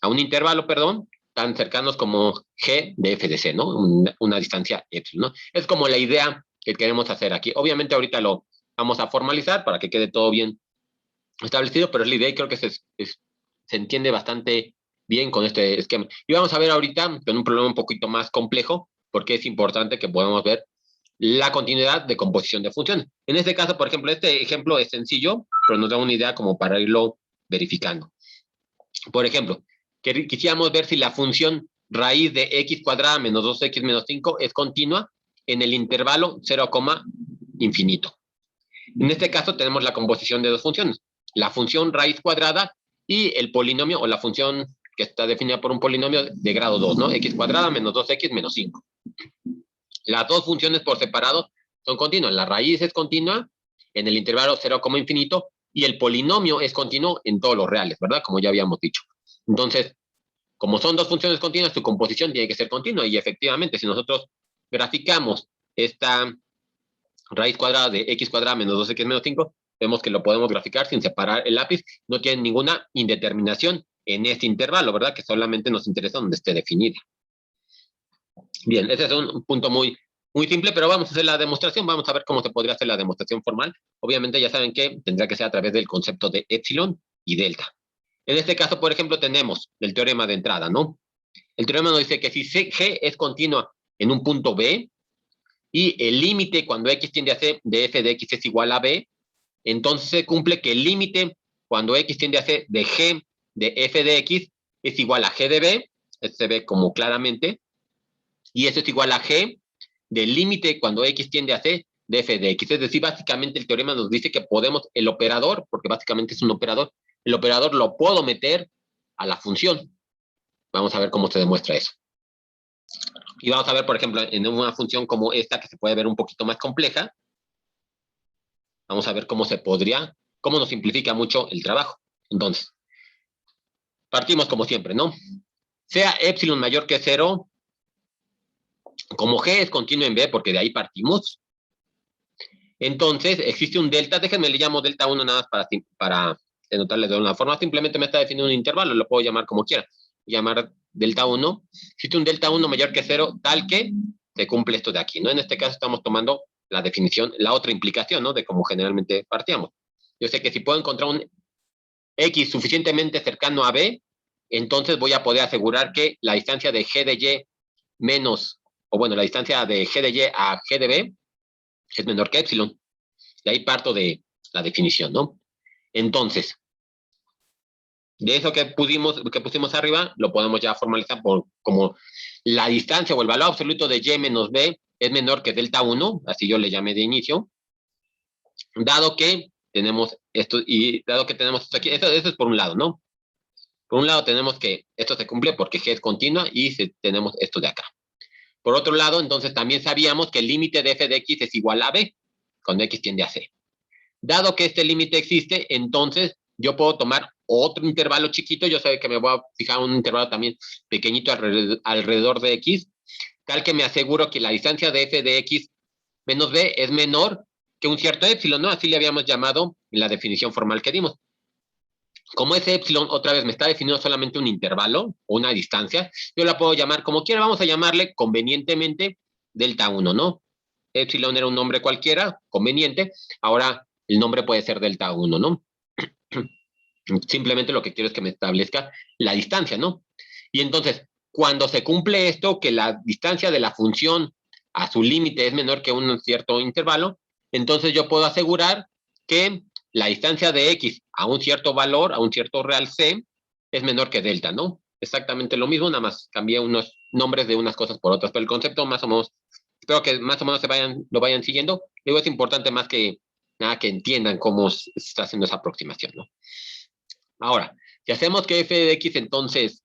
a un intervalo, perdón, tan cercanos como g de f de C, ¿no? Una distancia epsilon, ¿no? Es como la idea que queremos hacer aquí. Obviamente ahorita lo vamos a formalizar para que quede todo bien establecido, pero es la idea y creo que se entiende bastante bien con este esquema. Y vamos a ver ahorita con un problema un poquito más complejo, porque es importante que podamos ver la continuidad de composición de funciones. En este caso, por ejemplo, este ejemplo es sencillo, pero nos da una idea como para irlo verificando. Por ejemplo, quisiéramos ver si la función raíz de x cuadrada menos 2x menos 5 es continua en el intervalo 0, infinito. En este caso tenemos la composición de dos funciones, la función raíz cuadrada y el polinomio o la función que está definida por un polinomio de grado 2, ¿no? X cuadrada menos 2x menos 5. Las dos funciones por separado son continuas. La raíz es continua en el intervalo 0, infinito y el polinomio es continuo en todos los reales, ¿verdad? Como ya habíamos dicho. Entonces, como son dos funciones continuas, su composición tiene que ser continua y efectivamente, si nosotros graficamos esta raíz cuadrada de x cuadrada menos 2x menos 5, vemos que lo podemos graficar sin separar el lápiz, no tiene ninguna indeterminación en este intervalo, ¿verdad? Que solamente nos interesa donde esté definida. Bien, ese es un punto muy, muy simple, pero vamos a hacer la demostración, vamos a ver cómo se podría hacer la demostración formal. Obviamente ya saben que tendrá que ser a través del concepto de epsilon y delta. En este caso, por ejemplo, tenemos el teorema de entrada, ¿no? El teorema nos dice que si G es continua en un punto B, y el límite cuando x tiende a C de f de x es igual a b, entonces se cumple que el límite cuando x tiende a C de g de f de x es igual a g de b, esto se ve como claramente, y eso es igual a g del límite cuando x tiende a C de f de x. Es decir, básicamente el teorema nos dice que podemos, el operador, porque básicamente es un operador, el operador lo puedo meter a la función. Vamos a ver cómo se demuestra eso. Y vamos a ver, por ejemplo, en una función como esta, que se puede ver un poquito más compleja, vamos a ver cómo se podría, cómo nos simplifica mucho el trabajo. Entonces, partimos como siempre, ¿no? Sea epsilon mayor que 0, como G es continuo en B, porque de ahí partimos, entonces existe un delta, déjenme le llamo delta 1 nada más para denotarle de una forma, simplemente me está definiendo un intervalo, lo puedo llamar como quiera, llamar delta 1, existe un delta 1 mayor que 0, tal que se cumple esto de aquí, ¿no? En este caso estamos tomando la definición, la otra implicación, ¿no? De cómo generalmente partíamos. Yo sé que si puedo encontrar un X suficientemente cercano a B, entonces voy a poder asegurar que la distancia de G de Y menos, o bueno, la distancia de G de Y a G de B es menor que epsilon. De ahí parto de la definición, ¿no? Entonces, De eso que pusimos arriba, lo podemos ya formalizar como la distancia o el valor absoluto de y menos b es menor que delta 1, así yo le llamé de inicio, dado que tenemos esto aquí, eso es por un lado, ¿no? Por un lado tenemos que esto se cumple porque g es continua y tenemos esto de acá. Por otro lado, entonces también sabíamos que el límite de f de x es igual a b, cuando x tiende a c. Dado que este límite existe, entonces yo puedo tomar otro intervalo chiquito, yo sé que me voy a fijar un intervalo también pequeñito alrededor de x, tal que me aseguro que la distancia de f de x menos b es menor que un cierto épsilon, ¿no? Así le habíamos llamado en la definición formal que dimos. Como ese épsilon otra vez me está definiendo solamente un intervalo o una distancia, yo la puedo llamar como quiera, vamos a llamarle convenientemente delta 1, ¿no? Épsilon era un nombre cualquiera, conveniente, ahora el nombre puede ser delta 1, ¿no? Simplemente lo que quiero es que me establezca la distancia, ¿no? Y entonces, cuando se cumple esto, que la distancia de la función a su límite es menor que un cierto intervalo, entonces yo puedo asegurar que la distancia de x a un cierto valor, a un cierto real c, es menor que delta, ¿no? Exactamente lo mismo, nada más cambié unos nombres de unas cosas por otras, pero el concepto más o menos, espero que más o menos lo vayan siguiendo. Digo, es importante más que nada que entiendan cómo se está haciendo esa aproximación, ¿no? Ahora, si hacemos que f de x entonces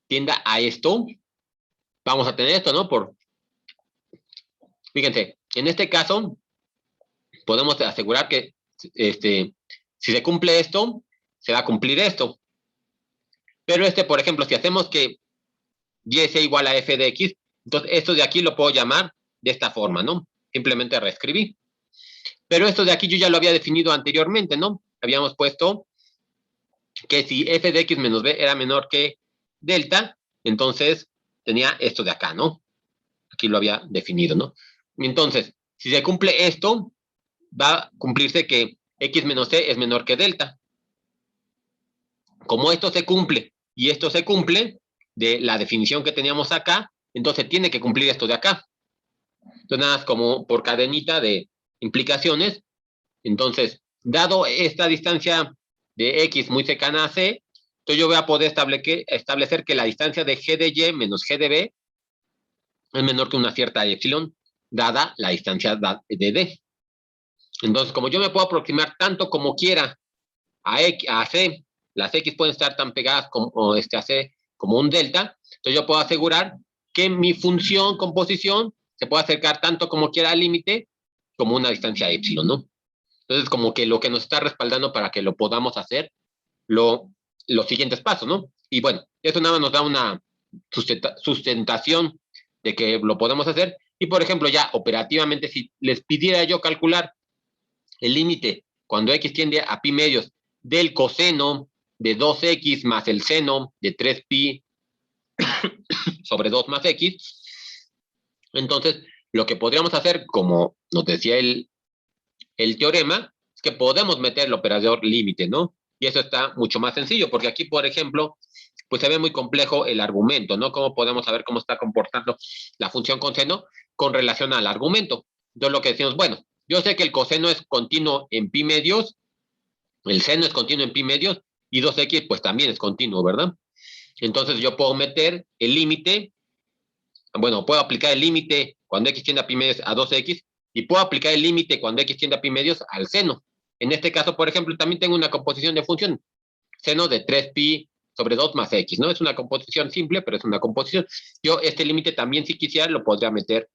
tienda a esto, vamos a tener esto, ¿no? Fíjense, en este caso, podemos asegurar que si se cumple esto, se va a cumplir esto. Pero por ejemplo, si hacemos que y sea igual a f de x, entonces esto de aquí lo puedo llamar de esta forma, ¿no? Simplemente reescribí. Pero esto de aquí yo ya lo había definido anteriormente, ¿no? Habíamos puesto que si f de x menos b era menor que delta, entonces tenía esto de acá, ¿no? Aquí lo había definido, ¿no? Entonces, si se cumple esto, va a cumplirse que x menos c es menor que delta. Como esto se cumple y esto se cumple de la definición que teníamos acá, entonces tiene que cumplir esto de acá. Entonces, nada más como por cadenita de implicaciones. Entonces, dado esta distancia de x muy cercana a c, entonces yo voy a poder establecer que la distancia de g de y menos g de b es menor que una cierta epsilon, dada la distancia de d. Entonces, como yo me puedo aproximar tanto como quiera a c, las x pueden estar tan pegadas como a c como un delta, entonces yo puedo asegurar que mi función composición se puede acercar tanto como quiera al límite como una distancia epsilon, ¿no? Entonces, como que lo que nos está respaldando para que lo podamos hacer los siguientes pasos, ¿no? Y bueno, eso nada más nos da una sustentación de que lo podemos hacer. Y, por ejemplo, ya operativamente, si les pidiera yo calcular el límite cuando x tiende a pi medios del coseno de 2x más el seno de 3pi sobre 2 más x, entonces lo que podríamos hacer, como nos decía el teorema, es que podemos meter el operador límite, ¿no? Y eso está mucho más sencillo, porque aquí, por ejemplo, pues se ve muy complejo el argumento, ¿no? ¿Cómo podemos saber cómo está comportando la función coseno con relación al argumento? Entonces lo que decimos, bueno, yo sé que el coseno es continuo en pi medios, el seno es continuo en pi medios, y 2x pues también es continuo, ¿verdad? Entonces yo puedo meter el límite, bueno, puedo aplicar el límite cuando x tiende a pi medios a 2x, y puedo aplicar el límite cuando x tiende a pi medios al seno. En este caso, por ejemplo, también tengo una composición de función, seno de 3pi sobre 2 más x, ¿no? Es una composición simple, pero es una composición. Yo este límite también, si quisiera, lo podría meter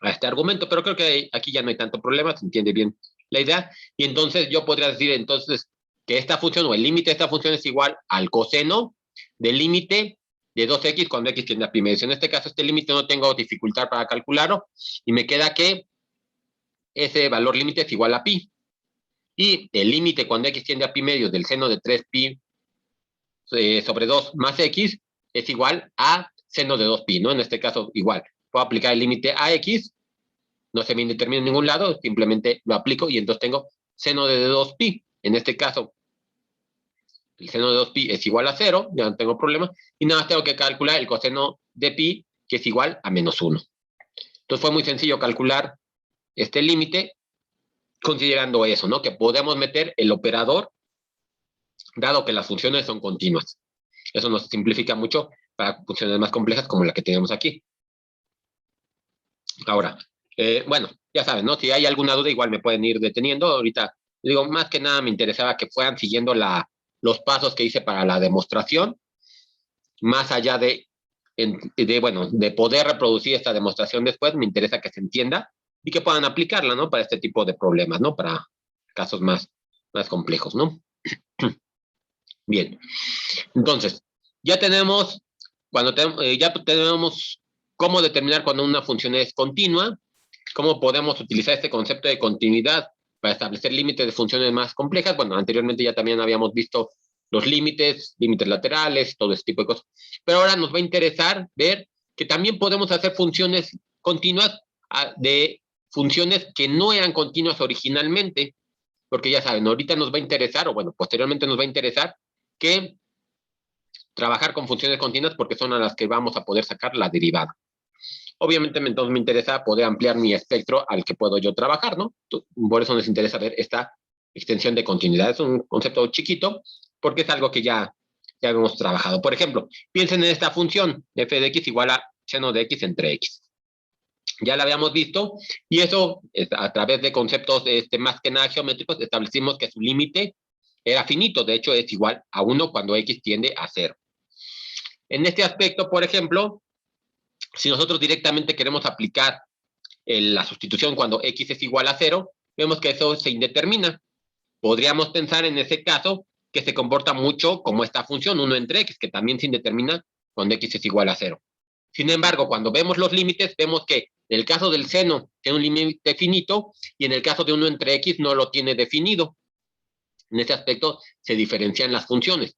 a este argumento, pero creo que aquí ya no hay tanto problema, se entiende bien la idea, y entonces yo podría decir entonces que esta función o el límite de esta función es igual al coseno del límite de 2x cuando x tiende a pi medios. En este caso, este límite no tengo dificultad para calcularlo, y me queda que ese valor límite es igual a pi. Y el límite cuando x tiende a pi medios del seno de 3pi sobre 2 más x es igual a seno de 2pi, ¿no? En este caso, igual. Puedo aplicar el límite a x, no se me indetermina en ningún lado, simplemente lo aplico y entonces tengo seno de 2pi. En este caso, el seno de 2pi es igual a 0, ya no tengo problema, y nada más tengo que calcular el coseno de pi, que es igual a menos 1. Entonces fue muy sencillo calcular este límite, considerando eso, ¿no? Que podemos meter el operador dado que las funciones son continuas. Eso nos simplifica mucho para funciones más complejas como la que tenemos aquí. Ahora, bueno, ya saben, ¿no? Si hay alguna duda, igual me pueden ir deteniendo. Ahorita, digo, más que nada me interesaba que fueran siguiendo los pasos que hice para la demostración, más allá bueno, de poder reproducir esta demostración después, me interesa que se entienda y que puedan aplicarla, ¿no? Para este tipo de problemas, ¿no? Para casos más complejos, ¿no? Bien, entonces, ya tenemos, ya tenemos cómo determinar cuando una función es continua, cómo podemos utilizar este concepto de continuidad para establecer límites de funciones más complejas. Bueno, anteriormente ya también habíamos visto los límites laterales, todo ese tipo de cosas. Pero ahora nos va a interesar ver que también podemos hacer funciones continuas de funciones que no eran continuas originalmente, porque ya saben, ahorita nos va a interesar, o bueno, posteriormente nos va a interesar que trabajar con funciones continuas porque son a las que vamos a poder sacar la derivada. Obviamente, entonces me interesa poder ampliar mi espectro al que puedo yo trabajar, ¿no? Por eso nos interesa ver esta extensión de continuidad. Es un concepto chiquito porque es algo que ya hemos trabajado. Por ejemplo, piensen en esta función f de x igual a seno de x entre x. Ya la habíamos visto y eso a través de conceptos más que nada geométricos establecimos que su límite era finito. De hecho, es igual a 1 cuando x tiende a 0. En este aspecto, por ejemplo, si nosotros directamente queremos aplicar la sustitución cuando x es igual a 0, vemos que eso se indetermina. Podríamos pensar en ese caso que se comporta mucho como esta función 1 entre x, que también se indetermina cuando x es igual a 0. Sin embargo, cuando vemos los límites, vemos que en el caso del seno tiene un límite finito y en el caso de 1 entre x no lo tiene definido. En ese aspecto se diferencian las funciones.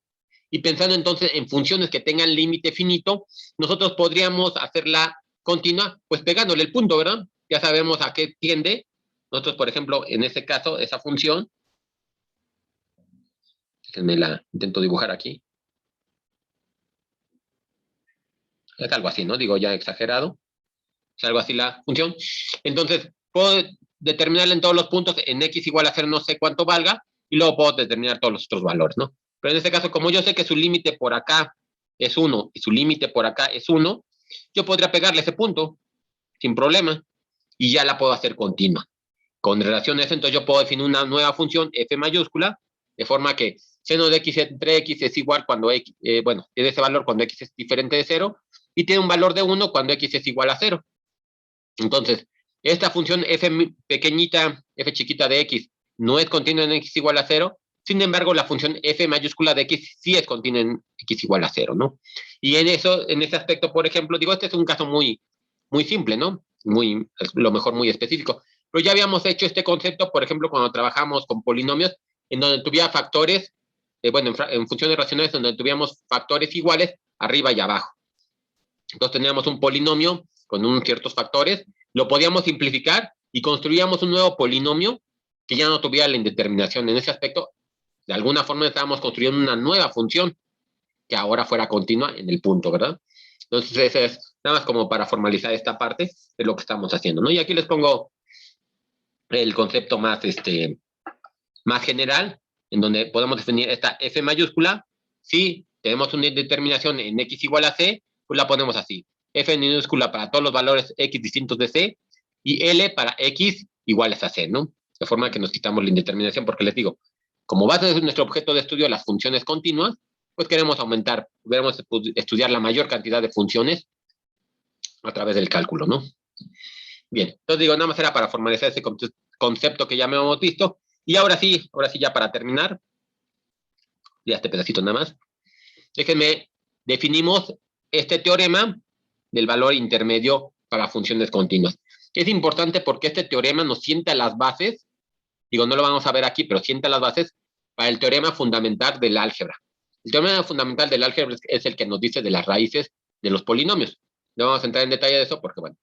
Y pensando entonces en funciones que tengan límite finito, nosotros podríamos hacerla continua, pues pegándole el punto, ¿verdad? Ya sabemos a qué tiende. Nosotros, por ejemplo, en este caso, esa función, déjenme la intento dibujar aquí. Es algo así, ¿no? Digo, ya exagerado. Es algo así la función. Entonces, puedo determinarla en todos los puntos, en x igual a 0 no sé cuánto valga, y luego puedo determinar todos los otros valores, ¿no? Pero en este caso, como yo sé que su límite por acá es 1 y su límite por acá es 1, yo podría pegarle ese punto sin problema y ya la puedo hacer continua. Con relación a eso, entonces yo puedo definir una nueva función f mayúscula, de forma que seno de x entre x es igual cuando x, bueno, tiene ese valor cuando x es diferente de 0 y tiene un valor de 1 cuando x es igual a 0. Entonces, esta función f pequeñita, f chiquita de x, no es continua en x igual a 0. Sin embargo, la función f mayúscula de x sí es continua en x igual a 0, ¿no? Y en ese aspecto, por ejemplo, digo, este es un caso muy simple, ¿no? Lo mejor muy específico. Pero ya habíamos hecho este concepto, por ejemplo, cuando trabajamos con polinomios, en donde tuviera factores, bueno, en funciones racionales, donde tuviéramos factores iguales arriba y abajo. Entonces teníamos un polinomio con ciertos factores, lo podíamos simplificar y construíamos un nuevo polinomio que ya no tuviera la indeterminación. En ese aspecto, de alguna forma estábamos construyendo una nueva función que ahora fuera continua en el punto, ¿verdad? Entonces, ese es nada más como para formalizar esta parte de lo que estamos haciendo, ¿no? Y aquí les pongo el concepto más general, en donde podemos definir esta f mayúscula. Si tenemos una indeterminación en x igual a c, pues la ponemos así. F minúscula para todos los valores x distintos de c y L para x iguales a c, ¿no? De forma que nos quitamos la indeterminación, porque les digo, como base de nuestro objeto de estudio las funciones continuas, pues queremos estudiar la mayor cantidad de funciones a través del cálculo, ¿no? Bien, entonces digo, nada más era para formalizar ese concepto que ya me hemos visto. Y ahora sí, ya para terminar, ya este pedacito nada más, déjenme, definimos este teorema del valor intermedio para funciones continuas. Es importante porque este teorema nos sienta las bases, digo, no lo vamos a ver aquí, pero sienta las bases para el teorema fundamental del álgebra. El teorema fundamental del álgebra es el que nos dice de las raíces de los polinomios. No vamos a entrar en detalle de eso porque, bueno,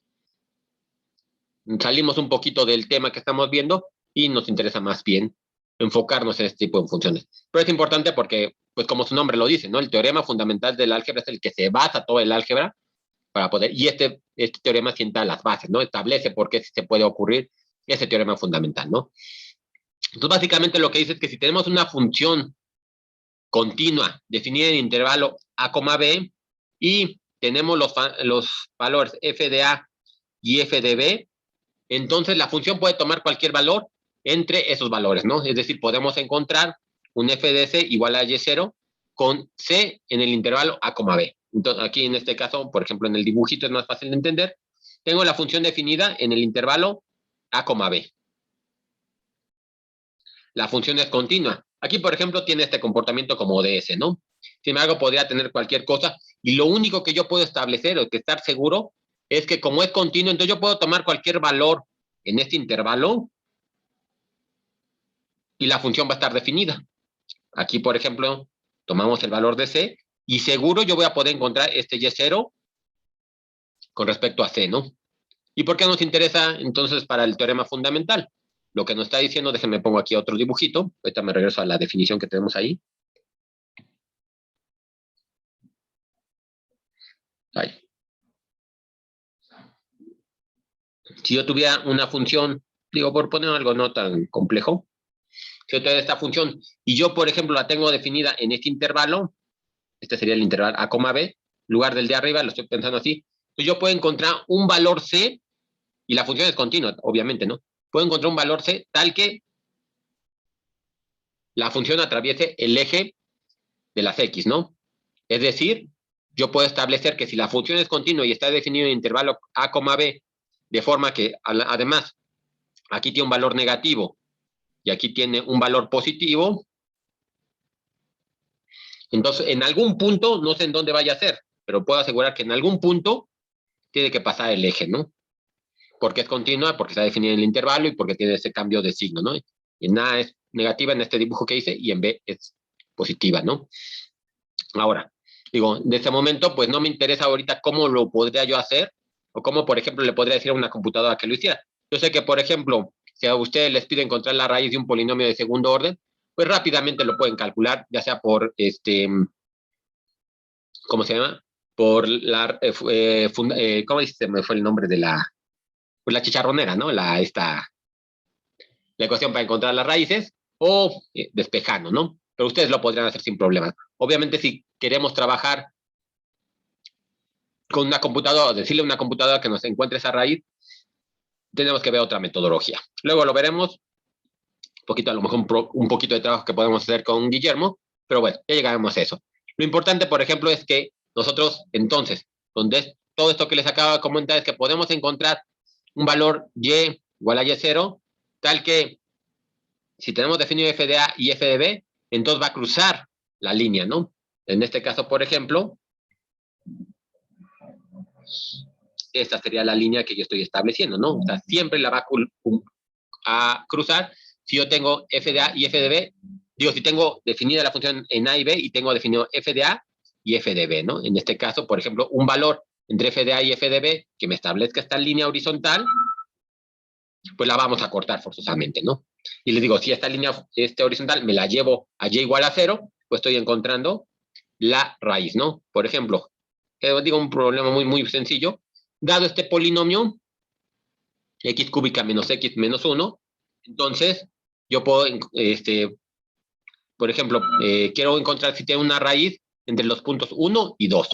salimos un poquito del tema que estamos viendo y nos interesa más bien enfocarnos en este tipo de funciones. Pero es importante porque, pues como su nombre lo dice, ¿no? El teorema fundamental del álgebra es el que se basa todo el álgebra para poder, y este teorema sienta las bases, ¿no? Establece por qué se puede ocurrir ese teorema fundamental, ¿no? Entonces, básicamente lo que dice es que si tenemos una función continua, definida en el intervalo A, B, y tenemos los valores f de A y f de B, entonces la función puede tomar cualquier valor entre esos valores, ¿no? Es decir, podemos encontrar un f de C igual a Y0 con C en el intervalo A, B. Entonces, aquí en este caso, por ejemplo, en el dibujito es más fácil de entender. Tengo la función definida en el intervalo A, B. La función es continua. Aquí, por ejemplo, tiene este comportamiento como DS, ¿no? Sin embargo, podría tener cualquier cosa. Y lo único que yo puedo establecer o que estar seguro es que como es continuo, entonces yo puedo tomar cualquier valor en este intervalo y la función va a estar definida. Aquí, por ejemplo, tomamos el valor de C y seguro yo voy a poder encontrar este Y0 con respecto a C, ¿no? ¿Y por qué nos interesa entonces para el teorema fundamental? Lo que nos está diciendo, déjenme pongo aquí otro dibujito, ahorita me regreso a la definición que tenemos ahí. Ahí. Si yo tuviera una función, digo, por poner algo no tan complejo, si yo tuviera esta función y yo, por ejemplo, la tengo definida en este intervalo, este sería el intervalo A, B, en lugar del de arriba, lo estoy pensando así, entonces yo puedo encontrar un valor C, y la función es continua, obviamente, ¿no? Puedo encontrar un valor C tal que la función atraviese el eje de las X, ¿no? Es decir, yo puedo establecer que si la función es continua y está definido en el intervalo A, B, de forma que, además, aquí tiene un valor negativo y aquí tiene un valor positivo, entonces en algún punto, no sé en dónde vaya a ser, pero puedo asegurar que en algún punto tiene que pasar el eje, ¿no? Porque es continua, porque está definida en el intervalo y porque tiene ese cambio de signo, ¿no? En A es negativa en este dibujo que hice y en B es positiva, ¿no? Ahora, digo, de este momento, pues no me interesa ahorita cómo lo podría yo hacer o cómo, por ejemplo, le podría decir a una computadora que lo hiciera. Yo sé que, por ejemplo, si a ustedes les pide encontrar la raíz de un polinomio de segundo orden, pues rápidamente lo pueden calcular, ya sea por, ¿cómo se llama? Por la, ¿cómo dice? Me fue el nombre de la, pues la chicharronera, ¿no? La ecuación para encontrar las raíces o despejando, ¿no? Pero ustedes lo podrían hacer sin problemas. Obviamente, si queremos trabajar con una computadora, decirle a una computadora que nos encuentre esa raíz, tenemos que ver otra metodología. Luego lo veremos, un poquito, a lo mejor un poquito de trabajo que podemos hacer con Guillermo, pero bueno, ya llegaremos a eso. Lo importante, por ejemplo, es que nosotros, entonces, donde todo esto que les acabo de comentar es que podemos encontrar un valor y igual a y0, tal que si tenemos definido f de a y f de b, entonces va a cruzar la línea, ¿no? En este caso, por ejemplo, esta sería la línea que yo estoy estableciendo, ¿no? O sea, siempre la va a cruzar si yo tengo f de a y f de b. Digo, si tengo definida la función en a y b y tengo definido f de a y f de b, ¿no? En este caso, por ejemplo, un valor entre f de a y f de b que me establezca esta línea horizontal, pues la vamos a cortar forzosamente, ¿no? Y les digo, si esta línea horizontal me la llevo a y igual a 0, pues estoy encontrando la raíz, ¿no? Por ejemplo, digo un problema muy, muy sencillo. Dado este polinomio, x cúbica menos x menos 1, entonces yo puedo, por ejemplo, quiero encontrar si tiene una raíz entre los puntos 1 y 2.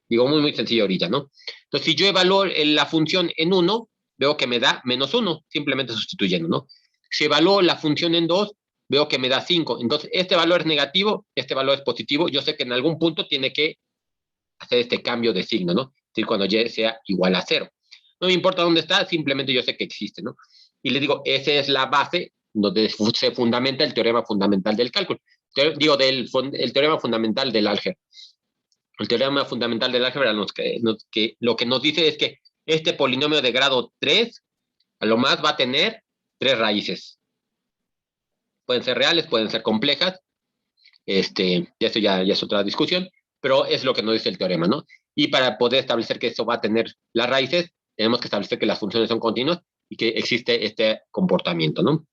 Digo, muy, muy sencillo ahorita, ¿no? Entonces, si yo evalúo la función en 1, veo que me da menos 1, simplemente sustituyendo, ¿no? Si evalúo la función en 2, veo que me da 5. Entonces, este valor es negativo, este valor es positivo. Yo sé que en algún punto tiene que hacer este cambio de signo, ¿no? Es decir, cuando y sea igual a 0. No me importa dónde está, simplemente yo sé que existe, ¿no? Y les digo, esa es la base donde se fundamenta el teorema fundamental del cálculo. Digo, el teorema fundamental del álgebra. El teorema fundamental del álgebra lo que nos dice es que este polinomio de grado 3, a lo más va a tener 3 raíces. Pueden ser reales, pueden ser complejas. Eso ya es otra discusión, pero es lo que nos dice el teorema, ¿no? Y para poder establecer que eso va a tener las raíces, tenemos que establecer que las funciones son continuas y que existe este comportamiento, ¿no?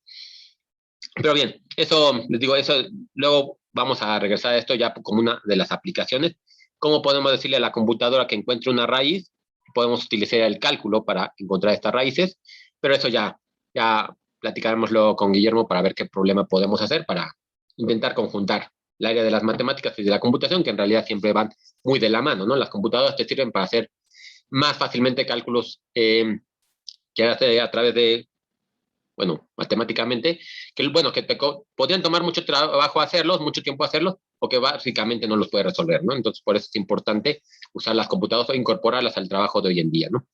Pero bien, eso, les digo, eso luego vamos a regresar a esto ya como una de las aplicaciones. ¿Cómo podemos decirle a la computadora que encuentre una raíz? Podemos utilizar el cálculo para encontrar estas raíces, pero eso ya platicaremos luego con Guillermo para ver qué problema podemos hacer para intentar conjuntar el área de las matemáticas y de la computación, que en realidad siempre van muy de la mano, ¿no? Las computadoras te sirven para hacer más fácilmente cálculos que hace a través de, bueno, matemáticamente, que, bueno, que podrían tomar mucho trabajo hacerlos, mucho tiempo hacerlos, o que básicamente no los puede resolver, ¿no? Entonces, por eso es importante usar las computadoras o incorporarlas al trabajo de hoy en día, ¿no?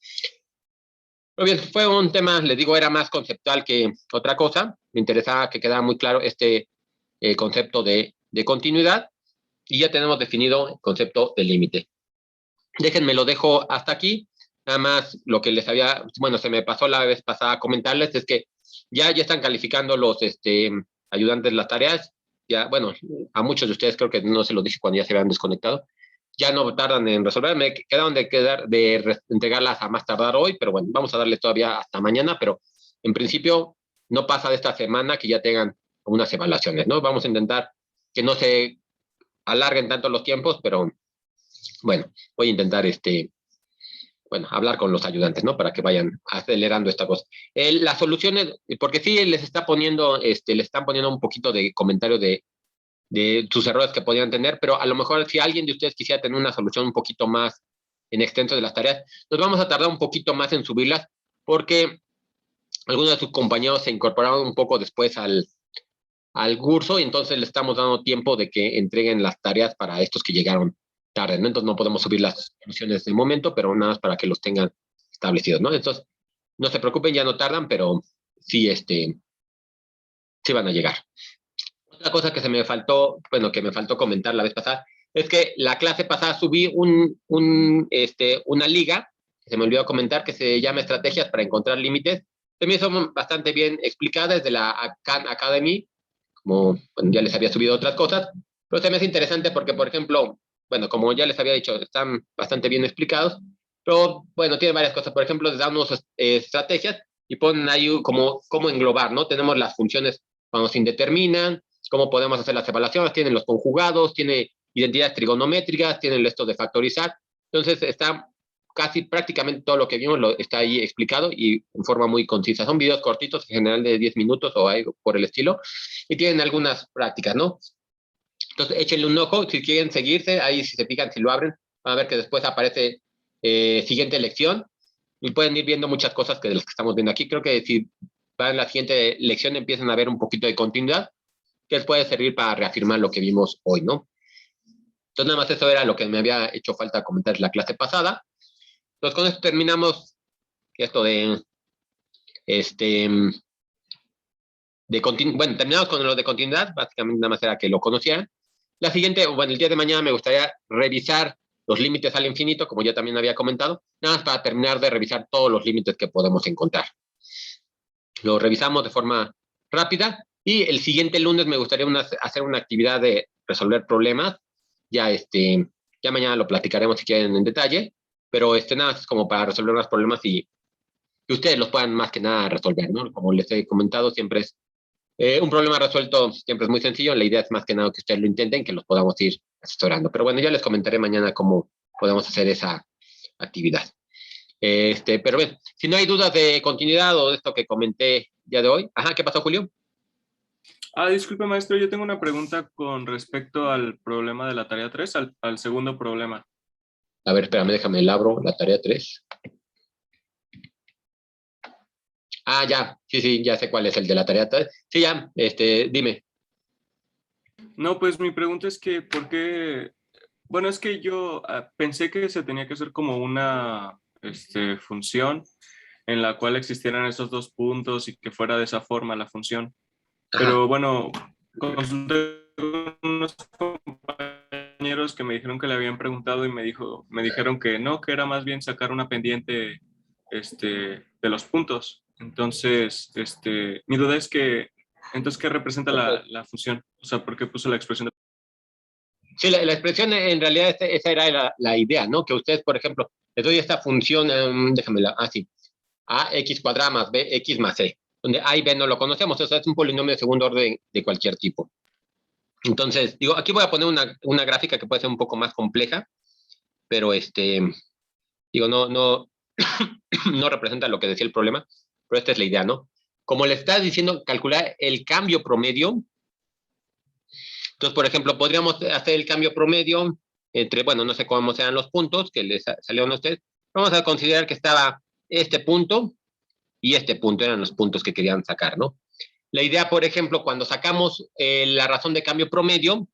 Muy bien, fue un tema, les digo, era más conceptual que otra cosa. Me interesaba que quedara muy claro este concepto de continuidad y ya tenemos definido el concepto de límite. Déjenme, lo dejo hasta aquí. Nada más lo que les había, bueno, se me pasó la vez pasada comentarles es que ya están calificando los ayudantes las tareas. Ya, bueno, a muchos de ustedes creo que no se lo dije cuando ya se habían desconectado. Ya no tardan en resolver, me quedaron de entregarlas a más tardar hoy, pero bueno, vamos a darle todavía hasta mañana, pero en principio no pasa de esta semana que ya tengan unas evaluaciones, ¿no? Vamos a intentar que no se alarguen tanto los tiempos, pero bueno, voy a intentar bueno, hablar con los ayudantes, ¿no? Para que vayan acelerando esta cosa. Las soluciones, porque sí les está poniendo, les están poniendo un poquito de comentario de sus errores que podrían tener, pero a lo mejor si alguien de ustedes quisiera tener una solución un poquito más en extenso de las tareas, nos vamos a tardar un poquito más en subirlas, porque algunos de sus compañeros se incorporaron un poco después al curso y entonces le estamos dando tiempo de que entreguen las tareas para estos que llegaron tarde, ¿no? Entonces no podemos subir las soluciones en el momento, pero nada más para que los tengan establecidos, ¿no? Entonces, no se preocupen, ya no tardan, pero sí, sí van a llegar. Otra cosa que se me faltó, bueno, que me faltó comentar la vez pasada, es que la clase pasada subí una liga, que se me olvidó comentar, que se llama Estrategias para encontrar límites. Se me hizo bastante bien explicada desde la Khan Academy, como bueno, ya les había subido otras cosas, pero se me hace interesante porque, por ejemplo, bueno, como ya les había dicho, están bastante bien explicados, pero bueno, tiene varias cosas. Por ejemplo, les dan unas estrategias y ponen ahí como cómo englobar, ¿no? Tenemos las funciones cuando se indeterminan, cómo podemos hacer las evaluaciones, tienen los conjugados, tiene identidades trigonométricas, tienen esto de factorizar. Entonces, está casi prácticamente todo lo que vimos está ahí explicado y en forma muy concisa. Son videos cortitos, en general de 10 minutos o algo por el estilo, y tienen algunas prácticas, ¿no? Entonces, échenle un ojo, si quieren seguirse, ahí si se fijan, si lo abren, van a ver que después aparece siguiente lección, y pueden ir viendo muchas cosas que de las que estamos viendo aquí. Creo que si van a la siguiente lección empiezan a ver un poquito de continuidad, que les puede servir para reafirmar lo que vimos hoy, ¿no? Entonces, nada más eso era lo que me había hecho falta comentar en la clase pasada. Entonces, con esto terminamos esto este, bueno, terminamos con lo de continuidad, básicamente nada más era que lo conocieran. La siguiente, bueno, el día de mañana me gustaría revisar los límites al infinito, como ya también había comentado, nada más para terminar de revisar todos los límites que podemos encontrar. Lo revisamos de forma rápida y el siguiente lunes me gustaría hacer una actividad de resolver problemas. Ya, ya mañana lo platicaremos si quieren en detalle, pero nada más es como para resolver los problemas y que ustedes los puedan más que nada resolver, ¿no? Como les he comentado, siempre es un problema resuelto, siempre es muy sencillo. La idea es más que nada que ustedes lo intenten, que los podamos ir asesorando. Pero bueno, ya les comentaré mañana cómo podemos hacer esa actividad. Pero bien, si no hay dudas de continuidad o de esto que comenté ya de hoy. Ajá, ¿qué pasó, Julio? Disculpe, maestro, yo tengo una pregunta con respecto al problema de la tarea 3, al segundo problema. A ver, espérame, déjame el abro, la tarea 3. Ya, sí, ya sé cuál es el de la tarea 3. Sí, ya, dime. No, pues mi pregunta es que, ¿por qué? Bueno, es que yo pensé que se tenía que hacer como una función en la cual existieran esos dos puntos y que fuera de esa forma la función. Ajá. Pero bueno, consulté con unos compañeros que me dijeron que le habían preguntado y me dijeron que no, que era más bien sacar una pendiente de los puntos. Entonces, mi duda es que, entonces, ¿qué representa la función? O sea, ¿por qué puso la expresión de... Sí, la expresión en realidad esa era la idea, ¿no? Que ustedes, por ejemplo, les doy esta función, déjamela, sí, ax cuadrada más bx más c, donde a y b no lo conocemos, o sea, es un polinomio de segundo orden de cualquier tipo. Entonces, digo, aquí voy a poner una gráfica que puede ser un poco más compleja, pero digo, no, no representa lo que decía el problema, pero esta es la idea, ¿no? Como le estás diciendo, calcular el cambio promedio Entonces, por ejemplo, podríamos hacer el cambio promedio entre, bueno, no sé cómo sean los puntos que les salieron a ustedes. Vamos a considerar que estaba este punto y este punto eran los puntos que querían sacar, ¿no? La idea, por ejemplo, cuando sacamos la razón de cambio promedio,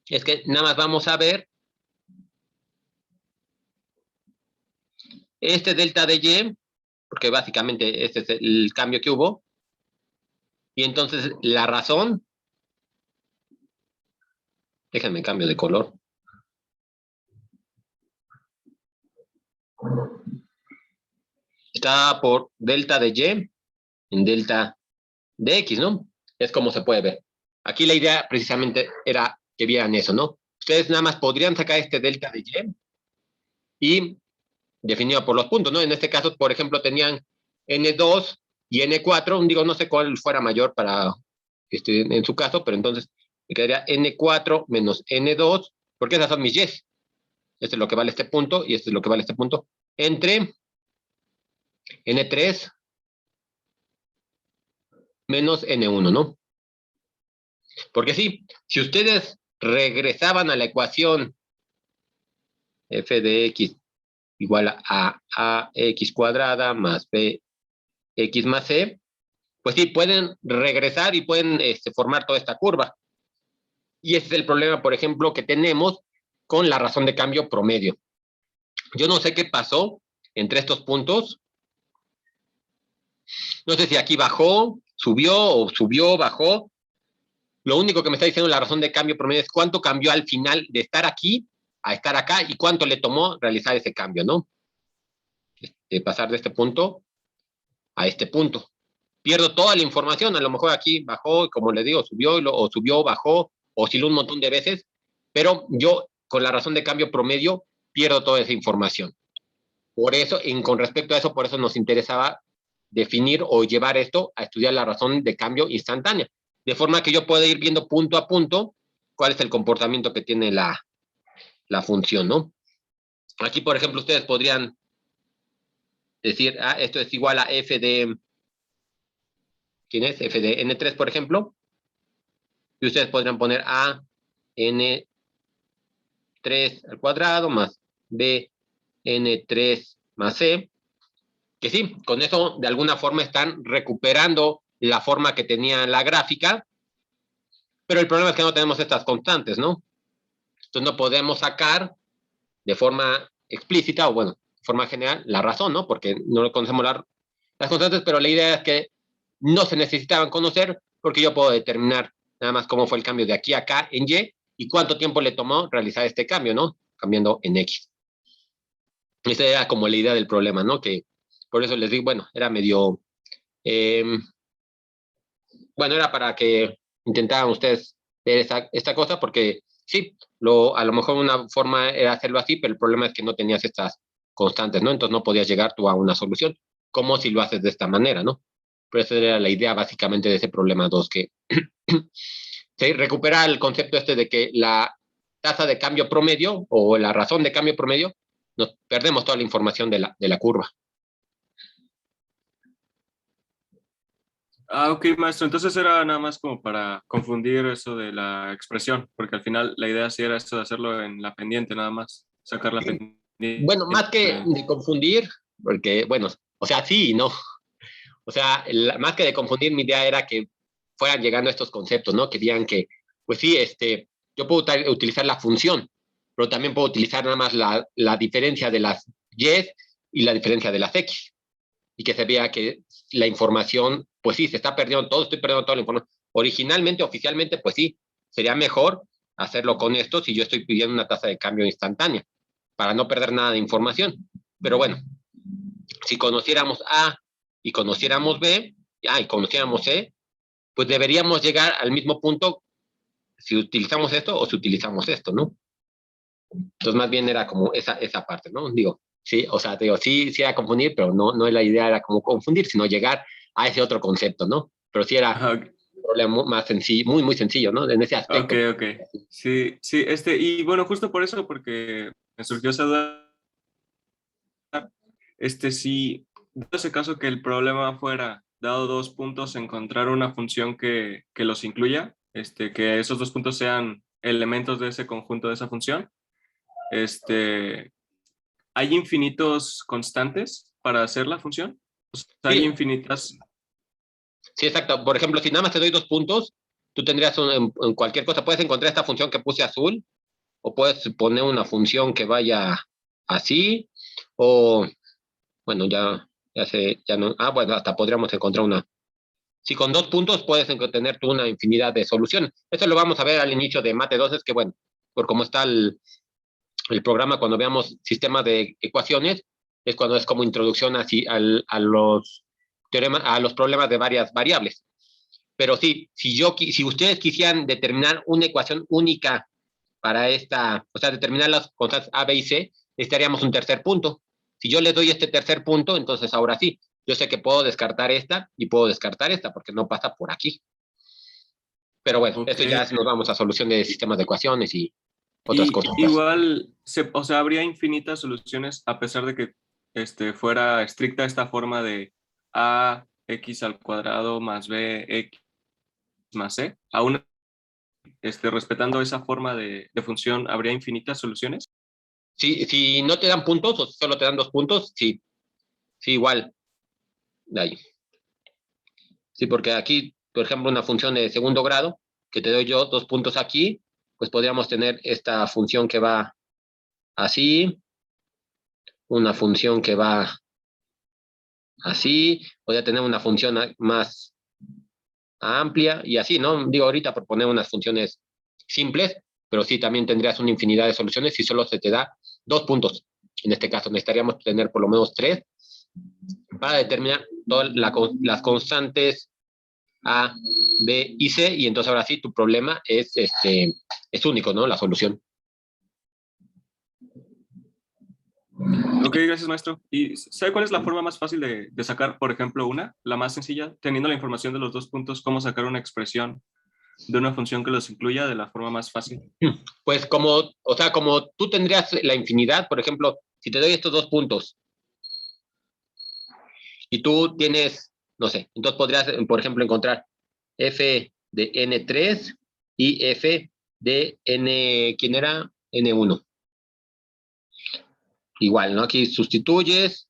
es que nada más vamos a ver este delta de Y, porque básicamente este es el cambio que hubo, y entonces la razón, déjenme cambio de color, está por delta de Y en delta de X, ¿no? Es como se puede ver. Aquí la idea precisamente era que vieran eso, ¿no? Ustedes nada más podrían sacar este delta de Y definido por los puntos, ¿no? En este caso, por ejemplo, tenían N2 y N4, digo, no sé cuál fuera mayor para en su caso, pero entonces me quedaría N4 menos N2, porque esas son mis Y. Este es lo que vale este punto y este es lo que vale este punto, entre N3 menos N1, ¿no? Porque sí, si ustedes regresaban a la ecuación f de x igual a ax cuadrada más bx más c, pues sí, pueden regresar y pueden formar toda esta curva. Y ese es el problema, por ejemplo, que tenemos con la razón de cambio promedio. Yo no sé qué pasó entre estos puntos. No sé si aquí bajó, subió, bajó. Lo único que me está diciendo la razón de cambio promedio es cuánto cambió al final de estar aquí a estar acá y cuánto le tomó realizar ese cambio, ¿no? Pasar de este punto a este punto. Pierdo toda la información, a lo mejor aquí bajó, como les digo, subió, o subió, bajó, osciló un montón de veces, pero yo con la razón de cambio promedio pierdo toda esa información. Por eso, con respecto a eso, por eso nos interesaba definir o llevar esto a estudiar la razón de cambio instantánea, de forma que yo pueda ir viendo punto a punto cuál es el comportamiento que tiene la función, ¿no? Aquí, por ejemplo, ustedes podrían decir, esto es igual a f de, ¿quién es? F de n3, por ejemplo, y ustedes podrían poner a n3 al cuadrado más b n3 más c, que sí, con eso de alguna forma están recuperando la forma que tenía la gráfica, pero el problema es que no tenemos estas constantes, ¿no? Entonces no podemos sacar de forma explícita, o bueno, de forma general, la razón, ¿no? Porque no conocemos las constantes, pero la idea es que no se necesitaban conocer porque yo puedo determinar nada más cómo fue el cambio de aquí a acá en y cuánto tiempo le tomó realizar este cambio, ¿no? Cambiando en X. Esa era como la idea del problema, ¿no? Que por eso les digo, bueno, era medio... bueno, era para que intentaran ustedes ver esta cosa, porque sí, a lo mejor una forma era hacerlo así, pero el problema es que no tenías estas constantes, ¿no? Entonces no podías llegar tú a una solución, como si lo haces de esta manera, ¿no? Pero esa era la idea básicamente de ese problema 2, que se recupera el concepto este de que la tasa de cambio promedio o la razón de cambio promedio, nos perdemos toda la información de la curva. Ok, maestro. Entonces era nada más como para confundir eso de la expresión, porque al final la idea sí era esto de hacerlo en la pendiente, nada más, sacar la pendiente. Bueno, más que de confundir, porque, bueno, o sea, sí y no. O sea, más que de confundir, mi idea era que fueran llegando estos conceptos, ¿no? Que digan que, pues sí, yo puedo utilizar la función, pero también puedo utilizar nada más la diferencia de las y y la diferencia de las x. Y que se vea que la información, pues sí, se está perdiendo todo, estoy perdiendo toda la información. Originalmente, oficialmente, pues sí, sería mejor hacerlo con esto si yo estoy pidiendo una tasa de cambio instantánea, para no perder nada de información. Pero bueno, si conociéramos A y conociéramos B, y conociéramos C, pues deberíamos llegar al mismo punto si utilizamos esto o si utilizamos esto, ¿no? Entonces más bien era como esa parte, ¿no? Digo, sí, o sea, digo, sí era confundir, pero no la idea era como confundir, sino llegar a ese otro concepto, ¿no? Pero sí era un problema más sencillo, muy sencillo, ¿no? En ese aspecto. Ok. Sí, y bueno, justo por eso, porque me surgió esa duda, si, en ese caso que el problema fuera, dado 2 puntos, encontrar una función que los incluya, que esos dos puntos sean elementos de ese conjunto, de esa función, ¿hay infinitos constantes para hacer la función? O sea, ¿hay Sí, infinitas? sí, exacto. Por ejemplo, si nada más te doy 2 puntos, tú tendrías en cualquier cosa, puedes encontrar esta función que puse azul, o puedes poner una función que vaya así, o bueno, ya no, bueno, hasta podríamos encontrar una. Si con 2 puntos puedes tener tú una infinidad de soluciones. Eso lo vamos a ver al inicio de Mate 2, es que bueno, por cómo está el programa, cuando veamos sistemas de ecuaciones, es cuando es como introducción así a los teoremas, a los problemas de varias variables. Pero sí, si ustedes quisieran determinar una ecuación única para esta, o sea, determinar las constantes A, B y C, necesitaríamos un tercer punto. Si yo le doy este tercer punto, entonces ahora sí, yo sé que puedo descartar esta y puedo descartar esta porque no pasa por aquí. Pero bueno, Ok. esto ya nos vamos a solución de sistemas de ecuaciones y otras Y cosas. igual, o sea, habría infinitas soluciones a pesar de que fuera estricta esta forma de ax al cuadrado más bx más c. Aún respetando esa forma de función, ¿habría infinitas soluciones? Si no te dan puntos o solo te dan 2 puntos, sí, sí, igual. Ahí. Sí, porque aquí, por ejemplo, una función de segundo grado, que te doy yo 2 puntos aquí, pues podríamos tener esta función que va así, una función que va así, podría tener una función más amplia y así, ¿no? Digo ahorita por poner unas funciones simples, pero sí también tendrías una infinidad de soluciones si solo se te da 2 puntos. En este caso necesitaríamos tener por lo menos 3 para determinar todas las constantes A, B y C, y entonces ahora sí tu problema es único, ¿no? La solución. Ok, gracias, maestro. ¿Y sabe cuál es la forma más fácil de sacar, por ejemplo, la más sencilla, teniendo la información de los dos puntos, cómo sacar una expresión de una función que los incluya de la forma más fácil? Pues o sea, como tú tendrías la infinidad, por ejemplo, si te doy estos 2 puntos y tú tienes, no sé, entonces podrías, por ejemplo, encontrar f de n3 y f de n, ¿quién era? N1. Igual, ¿no? Aquí sustituyes.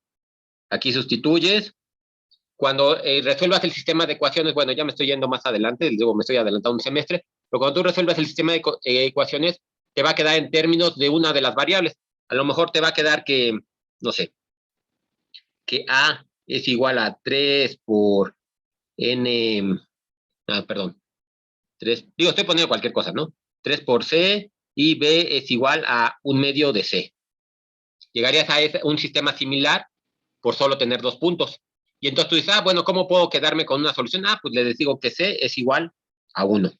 Cuando resuelvas el sistema de ecuaciones, bueno, ya me estoy yendo más adelante, digo, me estoy adelantando un semestre, pero cuando tú resuelvas el sistema de ecuaciones, te va a quedar en términos de una de las variables. A lo mejor te va a quedar que, no sé, que A es igual a 3 por N, perdón, 3, digo, estoy poniendo cualquier cosa, ¿no? 3 por C y B es igual a 1/2 de C. Llegarías a un sistema similar por solo tener 2 puntos. Y entonces tú dices, bueno, ¿cómo puedo quedarme con una solución? Pues les digo que C es igual a 1.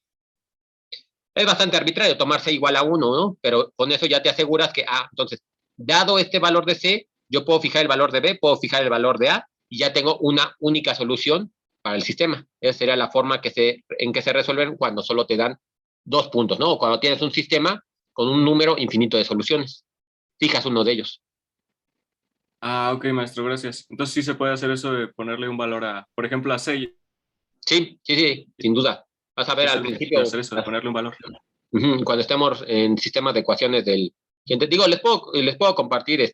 Es bastante arbitrario tomar C igual a 1, ¿no? Pero con eso ya te aseguras que, entonces, dado este valor de C, yo puedo fijar el valor de B, puedo fijar el valor de A, y ya tengo una única solución para el sistema. Esa sería la forma en que se resuelven cuando solo te dan 2 puntos, ¿no? O cuando tienes un sistema con un número infinito de soluciones. Fijas uno de ellos. Ok, maestro, gracias. Entonces sí se puede hacer eso de ponerle un valor por ejemplo, a C. Sí, sí, sí, sin duda. Vas a ver Sí al se puede principio, hacer eso, de ponerle un valor. cuando estemos en sistemas de ecuaciones del... Digo, les puedo compartir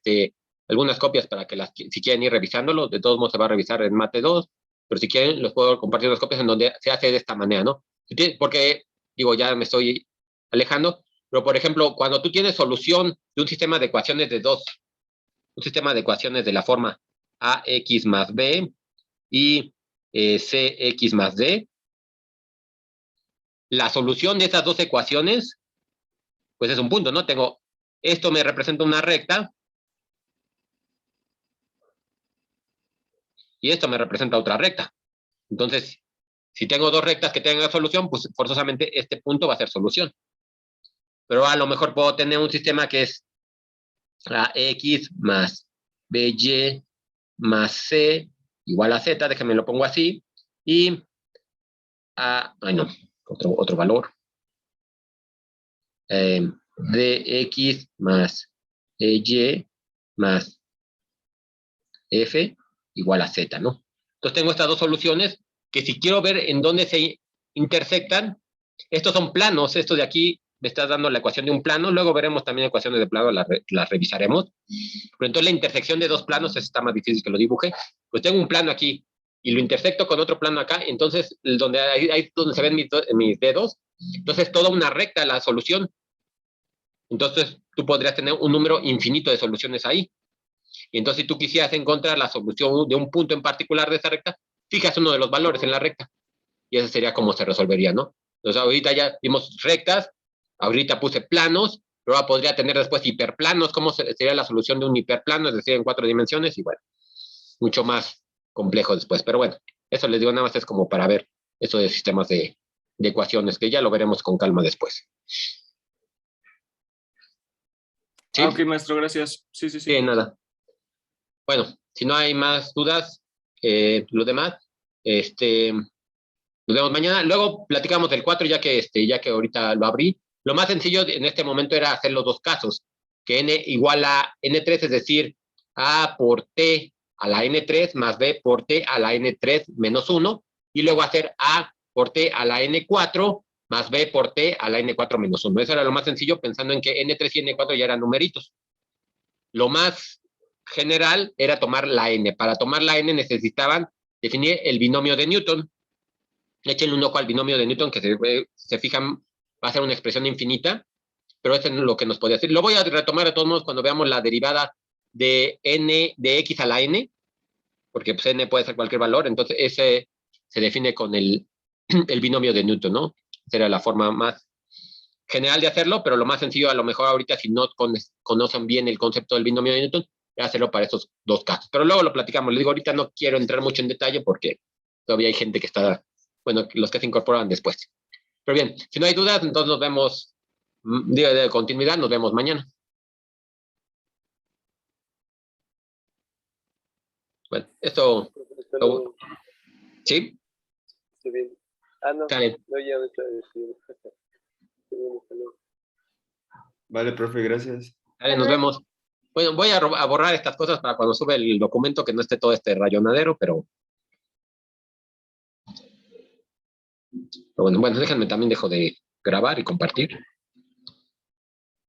algunas copias para que si quieren ir revisándolo, de todos modos se va a revisar en Mate 2, pero si quieren, les puedo compartir las copias en donde se hace de esta manera, ¿no? Porque, digo, ya me estoy alejando, pero por ejemplo, cuando tú tienes solución de un sistema de ecuaciones un sistema de ecuaciones de la forma AX más B y CX más D, la solución de esas dos ecuaciones, pues es un punto, ¿no? Esto me representa una recta y esto me representa otra recta. Entonces, si tengo dos rectas que tengan solución, pues forzosamente este punto va a ser solución. Pero a lo mejor puedo tener un sistema que es AX más BY más C igual a Z, déjenme lo pongo así, y no, otro valor. DX más EY más F igual a Z, ¿no? Entonces tengo estas dos soluciones que si quiero ver en dónde se intersectan, Estos son planos, esto de aquí me está dando la ecuación de un plano, luego veremos también ecuaciones de plano, las revisaremos. Pero entonces la intersección de dos planos, eso está más difícil que lo dibuje. Pues tengo un plano aquí y lo intersecto con otro plano acá, entonces ahí donde se ven mis dedos, entonces toda una recta la solución. Entonces tú podrías tener un número infinito de soluciones ahí. Y entonces si tú quisieras encontrar la solución de un punto en particular de esa recta, fijas uno de los valores en la recta. Y eso sería como se resolvería, ¿no? Entonces ahorita ya vimos rectas, ahorita puse planos, pero ahora podría tener después hiperplanos, ¿cómo sería la solución de un hiperplano? Es decir, en 4 dimensiones, y bueno, mucho más complejo después. Pero bueno, eso les digo nada más es como para ver eso de sistemas de ecuaciones, que ya lo veremos con calma después. ¿Sí? Ok, maestro, gracias. Sí. Sí, nada. Bueno, si no hay más dudas, lo demás, nos vemos mañana. Luego platicamos del 4, ya que ahorita lo abrí. Lo más sencillo en este momento era hacer los dos casos, que n igual a n3, es decir, a por t a la n3 más b por t a la n3 menos 1, y luego hacer a por t a la n4 más b por t a la n4 menos 1. Eso era lo más sencillo, pensando en que n3 y n4 ya eran numeritos. Lo más general era tomar la n. Para tomar la n necesitaban definir el binomio de Newton. Échenle un ojo al binomio de Newton, que se fijan, va a ser una expresión infinita, pero eso es lo que nos podía decir. Lo voy a retomar de todos modos cuando veamos la derivada de n de x a la n, porque pues, n puede ser cualquier valor, entonces ese se define con el binomio de Newton, ¿no? Sería la forma más general de hacerlo, pero lo más sencillo a lo mejor ahorita, si no conocen bien el concepto del binomio de Newton, es hacerlo para estos dos casos. Pero luego lo platicamos. Les digo, ahorita no quiero entrar mucho en detalle porque todavía hay gente que está, bueno, los que se incorporan después. Pero bien, si no hay dudas, entonces nos vemos, de continuidad, nos vemos mañana. Bueno, esto... ¿Sí? Estoy bien. Ah, no. Dale. No, ya me está diciendo. Vale, profe, gracias. Dale, nos vemos. Bueno, voy a borrar estas cosas para cuando sube el documento que no esté todo este rayonadero, pero bueno, déjenme también dejo de grabar y compartir.